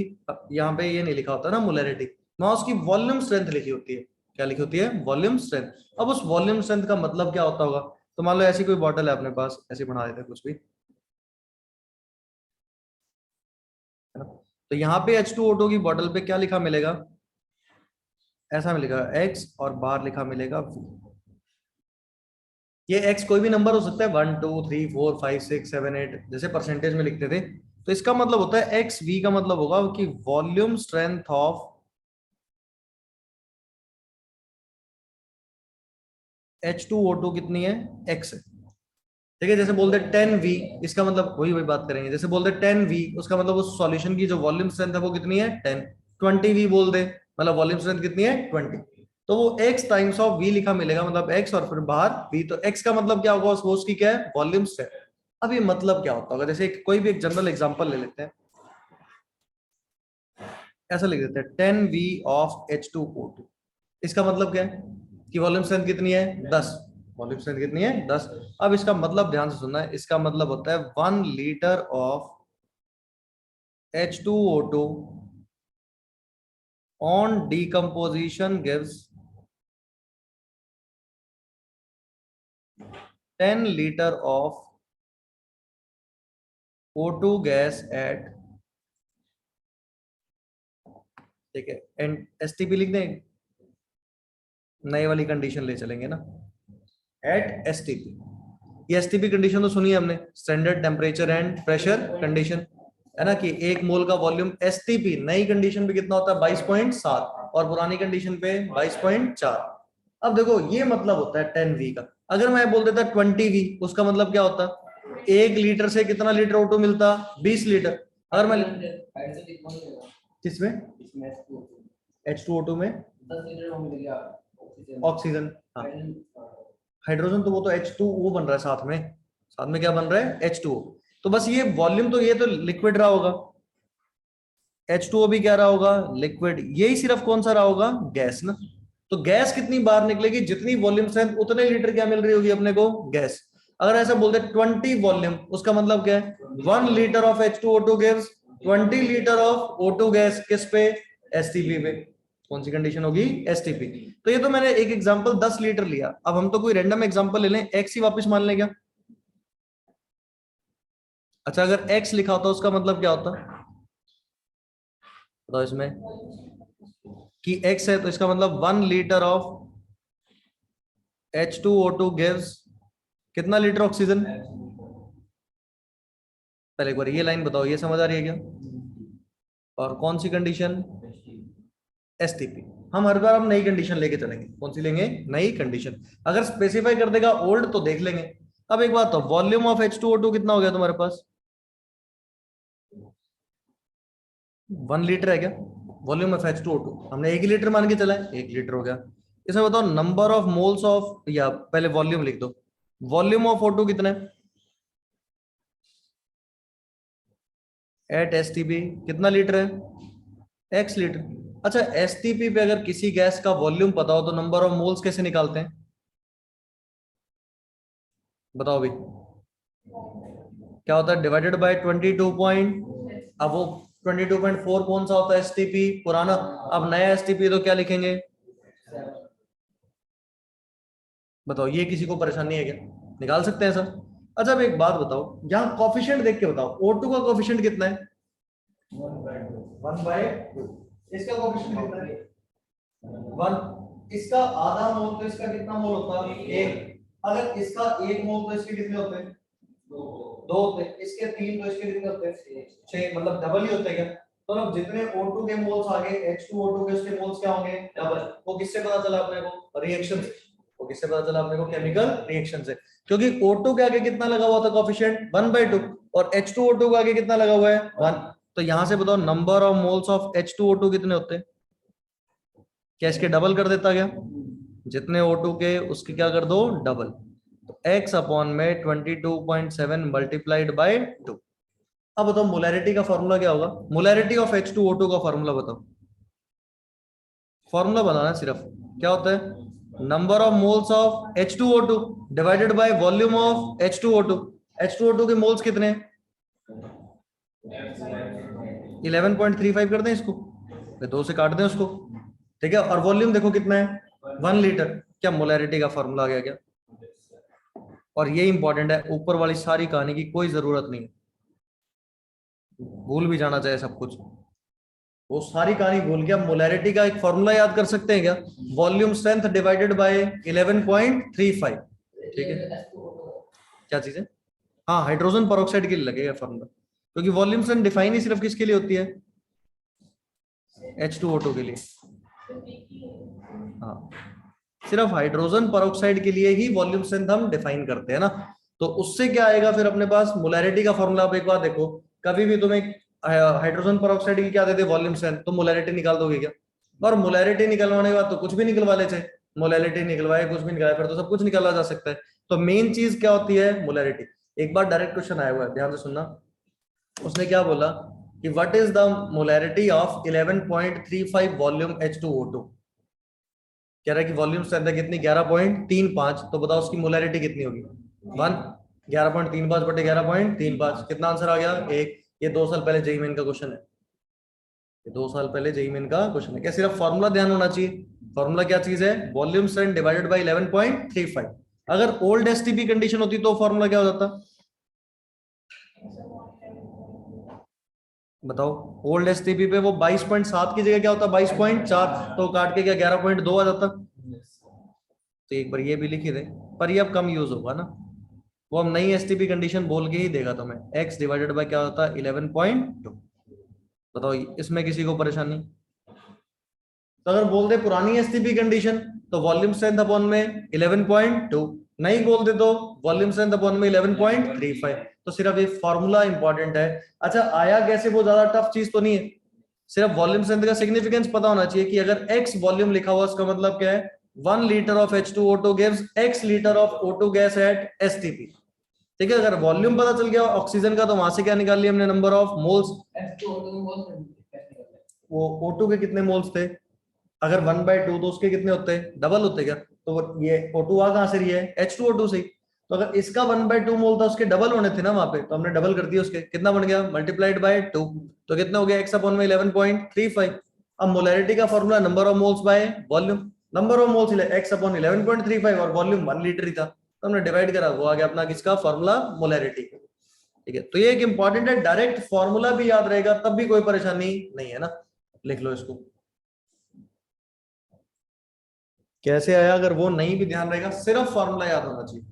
यहाँ पे ये नहीं लिखा होता ना मोलरिटी, वहां उसकी वॉल्यूम स्ट्रेंथ लिखी होती है। क्या लिखी होती है? Volume strength. अब उस वॉल्यूम स्ट्रेंथ का मतलब क्या होता होगा? तो मान लो ऐसी कोई बॉटल है अपने पास, ऐसी बना देते हैं कुछ भी, है ना। तो यहाँ पे H2O2 की बॉटल पे क्या लिखा मिलेगा? ऐसा मिलेगा x और बाहर लिखा मिलेगा v। ये x कोई भी नंबर हो सकता है, 1 2 3 4 5 6 7 8, जैसे परसेंटेज में लिखते थे। तो इसका मतलब होता है एक्स वी का मतलब होगा कि वॉल्यूम स्ट्रेंथ ऑफ H2O2 कितनी है? x है। ठीक है, जैसे बोलते 10V, इसका मतलब वही वही बात करेंगे। जैसे बोलते 10V, उसका मतलब उस सॉल्यूशन की जो वॉल्यूम स्ट्रेंथ है वो कितनी है? 10। 20V बोल दे, मतलब वॉल्यूम स्ट्रेंथ कितनी है? 20। तो वो x टाइम्स ऑफ v लिखा मिलेगा, मतलब x और फिर बाहर v। तो x का मतलब क्या होगा? वो उसकी क्या है? Volume strength. अब ये मतलब क्या होता होगा? जैसे कोई भी एक जनरल एग्जांपल ले लेते हैं, ऐसा लिख देते हैं 10V ऑफ H2O2। इसका मतलब क्या है? कि वॉल्यूम स्ट्रेंथ कितनी है? 10। वॉल्यूम स्ट्रेंथ कितनी है? 10। अब इसका मतलब ध्यान से सुनना है, इसका मतलब होता है 1 litre of H2O2 on decomposition gives 10 liter of O2 gas at, ठीक है, एंड STP लिख दें, नई वाली कंडीशन ले चलेंगे ना, एट STP। ये STP कंडीशन तो सुनी है हमने, standard temperature and pressure condition, है ना, कि एक मोल का वॉल्यूम STP नई कंडीशन पे कितना होता है? 22.7, और पुरानी कंडीशन पे 22.4। अब देखो ये मतलब होता है 10V का। अगर मैं बोल देता 20V, उसका मतलब क्या होता? 1 लीटर से कितना लीटर O2 मिलता? 20 लीटर। अगर मैं किसमें? H2O2 में 10 लीटर में मिलेगा ऑक्सीजन, हाँ, हाइड्रोजन तो वो तो H2O बन रहा है साथ में, साथ में क्या बन रहा है? H2O। तो बस ये वॉल्यूम, तो ये तो लिक्विड रहा होगा, H2O भी क्या रहा होगा? लिक्विड। यही सिर्फ कौन सा रहा होगा? गैस ना। तो गैस कितनी बाहर निकलेगी? जितनी वॉल्यूम स्ट्रेंथ उतने लीटर क्या मिल रही होगी अपने को? गैस। अगर ऐसा बोलते 20 वॉल्यूम, उसका मतलब क्या है? 1 litre of H2O2 gives 20 litre of O2 gas. किस पे? STP पे। कौन सी कंडीशन होगी? STP। तो ये तो मैंने एक एग्जांपल 10 लीटर लिया। अब हम तो कोई रैंडम एग्जांपल ले लें, एक्स ही वापस मान लें क्या? अच्छा अगर x लिखा होता उसका मतलब क्या होता? बताओ इसमें कि x है तो इसका मतलब 1 लीटर ऑफ H2O2 गिव्स कितना लीटर ऑक्सीजन? पहले एक बार ये लाइन बताओ, ये समझ आ रही है क्या? और कौन सी कंडीशन? एसटीपी। हम हर बार हम नई कंडीशन लेके चलेंगे। कौन सी लेंगे? नई कंडीशन। अगर स्पेसिफाई कर देगा ओल्ड तो देख लेंगे। अब एक बात तो वॉल्यूम ऑफ H2O2 कितना हो गया तुम्हारे पास? 1 लीटर है क्या वॉल्यूम ऑफ H2O2? हमने 1 लीटर मान के चला है, 1 लीटर हो गया। इसमें बताओ नंबर ऑफ मोल्स ऑफ, या पहले वॉल्यूम लिख दो। वॉल्यूम ऑफ O2 कितना है एट एसटीपी? कितना लीटर है? x litre. अच्छा एसटीपी पे अगर किसी गैस का वॉल्यूम पता हो तो नंबर ऑफ मोल्स कैसे निकालते हैं? बताओ भी। क्या होता है? Divided by 22 point. अब वो 22.4 कौन सा होता है? एसटीपी पुराना। अब नया एसटीपी तो क्या लिखेंगे? बताओ ये किसी को परेशानी है क्या? निकाल सकते हैं सर। अच्छा अब एक बात बताओ, यहाँ कॉफिशिएंट देख के बताओ O2 का कॉफिशिएंट कितना है? 1/2। इसका कॉफिशिएंट कितना है? 1। इसका आधा मोल तो इसका कितना मोल होता है? 1। अगर इसका 1 मोल तो इसके कितने होते हैं? 2 होते हैं। इसके 3 तो इसके कितने होते हैं? 6। मतलब डबल ही होते हैं क्या? तो अब जितने O2 के मोल्स आ गए H2O2 के उसके मोल्स क्या होंगे? डबल। वो किससे पता चला अपने को? रिएक्शन से। वो किससे पता चला अपने को? केमिकल रिएक्शन से। क्योंकि O2 के आगे कितना लगा हुआ था कॉफिशिएंट? 1/2। और H2O2 के आगे कितना लगा हुआ है? 1। तो यहां से बताओ number of moles of H2O2 कितने होते हैं? क्या इसके डबल कर देता क्या? जितने O2 के उसके क्या कर दो? डबल। तो x अपॉन में 22.7 मल्टीप्लाइड बाय 2। अब बताओ मोलैरिटी का फॉर्मूला क्या होगा? मोलैरिटी ऑफ H2O2 का फॉर्मूला बताओ। फॉर्मूला बनाना सिर्फ। क्या होता है? Number of moles of H2O2 divided by volume of H2O2। H2O2 के मोल्स कितने हैं? 11.35 कर दें इसको, 2 से काट दें उसको। ठीक है। और वॉल्यूम देखो कितना है? 1 लीटर। क्या मोलैरिटी का फॉर्मूला आ गया क्या? और ये इंपॉर्टेंट है, ऊपर वाली सारी कहानी की कोई जरूरत नहीं, भूल भी जाना चाहिए सब कुछ। वो सारी कहानी भूल गया। मोलैरिटी का एक फॉर्मूला याद कर सकते हैं क्या? Volume strength divided by 11.35। ठीक है। क्या चीज है? हाँ हाइड्रोजन पेरोक्साइड के लिए लगेगा फॉर्मूला, क्योंकि वॉल्यूम स्ट्रेंथ डिफाइन ही सिर्फ किसके लिए होती है? H2O2 के लिए। हाँ सिर्फ हाइड्रोजन पेरोक्साइड के लिए ही वॉल्यूम स्ट्रेंथ हम डिफाइन करते हैं ना। तो उससे क्या आएगा फिर अपने पास? मोलैरिटी का फॉर्मूला। आप एक बार देखो, कभी भी तुम्हें हाइड्रोजन पेरोक्साइड की क्या देते? Volume strength. तो मोलैरिटी निकाल दोगे क्या? और मोलैरिटी निकलवाने के बाद तो कुछ भी निकलवा लेते। मोलैरिटी निकलवाए, कुछ भी निकलवाए, फिर तो सब कुछ निकाला जा सकता है। तो मेन चीज क्या होती है? मोलैरिटी। एक बार डायरेक्ट क्वेश्चन आया हुआ है, ध्यान से सुनना। उसने क्या बोला कि what is the molarity of 11.35 volume H2O2? कह रहा है कि वॉल्यूम स्ट्रेंथ है कितनी? 11.35। तो बताओ उसकी मोलैरिटी कितनी होगी? 1। 11.35 बटे 11.35 कितना आंसर आ गया? 1। ये 2 साल पहले जेईई मेन का क्वेश्चन है। ये 2 साल पहले जेईई मेन का क्वेश्चन है। क्या सिर्फ फॉर्मूला ध्यान होना चाहिए? फॉर्मूला क्या चीज है? Volume strength divided by 11.35। अगर ओल्ड एसटीपी कंडीशन होती तो फॉर्मूला क्या हो जाता? बताओ। ओल्ड एसटीपी पे वो 22.7 की जगह क्या होता? 22.4। तो काट के क्या 11.2 आ जाता? तो एक बार ये भी लिख ही दे। पर ये अब कम यूज होगा ना, वो हम नई एसटीपी कंडीशन बोल के ही देगा तुम्हें। x डिवाइडेड बाय क्या होता है? 11.2। बताओ इसमें किसी को परेशानी? तो अगर बोल दे पुरानी एसटीपी कंडीशन तो वॉल्यूम स्ट्रेंथ अपॉन में 11.2। नहीं बोल दे तो वॉल्यूम स्ट्रेंथ अपॉन में 11.35। तो सिर्फ ये फॉर्मूला इंपॉर्टेंट है। अच्छा आया कैसे? वो ज्यादा टफ चीज तो नहीं है। सिर्फ वॉल्यूम स्ट्रेंथ का सिग्निफिकेंस पता होना चाहिए कि अगर x वॉल्यूम लिखा हुआ उसका मतलब क्या है? 1 litre of H2O2 gives x litre of O2 gas at STP। ठीक है। अगर वॉल्यूम पता चल गया ऑक्सीजन का तो वहां से क्या निकाल लिया हमने? Number of moles. वो O2 के कितने मोल्स थे? अगर 1/2 तो उसके कितने होते हैं? डबल होते क्या? तो ये O2 आ कहां से रही है? H2O2 से। तो अगर इसका 1/2 मोल था उसके डबल होने थे ना वहां पे, तो हमने डबल कर दिया उसके। कितना बन गया? Multiplied by 2। तो कितना हो गया? x अपॉन में 11.35। अब मोलैरिटी का formula number of moles by volume. Number of moles x upon 11.35 और वॉल्यूम 1 लीटर ही था, तो हमने डिवाइड करा, वो आ गया अपना किसका फॉर्मूला? मोलैरिटी। ठीक है, तो ये एक इंपॉर्टेंट है, डायरेक्ट फॉर्मूला भी याद रहेगा तब भी कोई परेशानी नहीं है ना, लिख लो इसको। कैसे आया, अगर वो नहीं भी ध्यान रहेगा, सिर्फ फॉर्मूला याद होना चाहिए।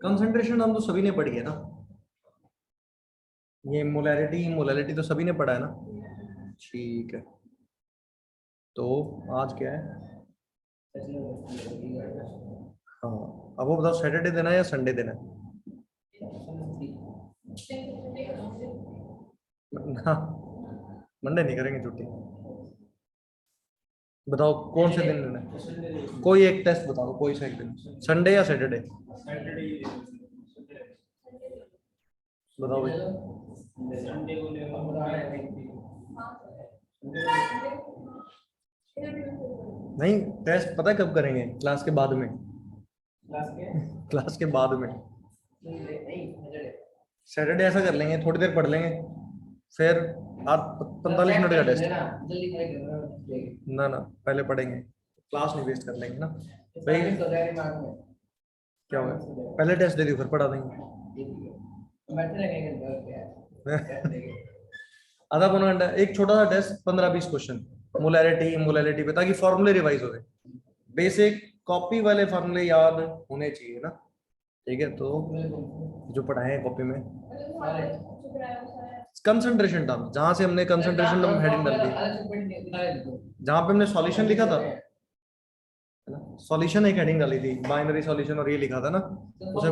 कंसंट्रेशन हम तो सभी ने पढ़ी है ना, ये मोलैरिटी मोलैरिटी तो सभी ने पढ़ा है ना। ठीक है, तो आज क्या है? हाँ, अब वो बताओ, सैटरडे देना है या संडे देना है? हाँ, मंडे नहीं करेंगे छुट्टी। बताओ कौन से दिन लेना है, कोई एक टेस्ट बताओ, कोई सा एक दिन, संडे या सैटरडे? बताओ भाई। नहीं, टेस्ट पता है कब करेंगे? क्लास के बाद में। क्लास के बाद में सैटरडे ऐसा कर लेंगे, थोड़ी देर पढ़ लेंगे, फिर आज 45 मिनट का टेस्ट। ना ना, पहले पढ़ेंगे, क्लास नहीं वेस्ट कर लेंगे ना भाई। क्या होगा, पहले टेस्ट दे दी फिर पढ़ा देंगे। आधा पौना घंटा, एक छोटा सा टेस्ट, 15-20 क्वेश्चन, मोलैरिटी मोलैरिटी पे, ताकि फॉर्मूले रिवाइज हो गए, बेसिक कॉपी वाले फॉर्मूले याद होने चाहिए ना। ठीक है, तो जो पढ़ाए हैं कॉपी में, कंसंट्रेशन टर्म, जहां से हमने कंसंट्रेशन टर्म हेडिंग डाल दी, जहां पे हमने सॉल्यूशन लिखा था, सॉल्यूशन एक हेडिंग डाली थी, बाइनरी सॉल्यूशन, और ये लिखा था ना, उसे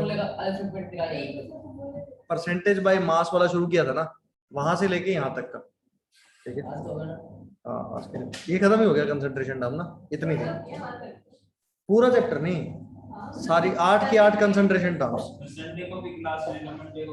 परसेंटेज बाय मास वाला शुरू किया था ना, वहां से लेके यहाँ तक का। ठीक है, हाँ आज के लिए ये खत्म ही हो गया कंसंट्रेशन टर्म ना, इतनी थी, पूरा चैप्टर नहीं, सारी 8 की 8 कंसंट्रेशन टर्म्स। संडे को भी क्लास लेना, मंडे को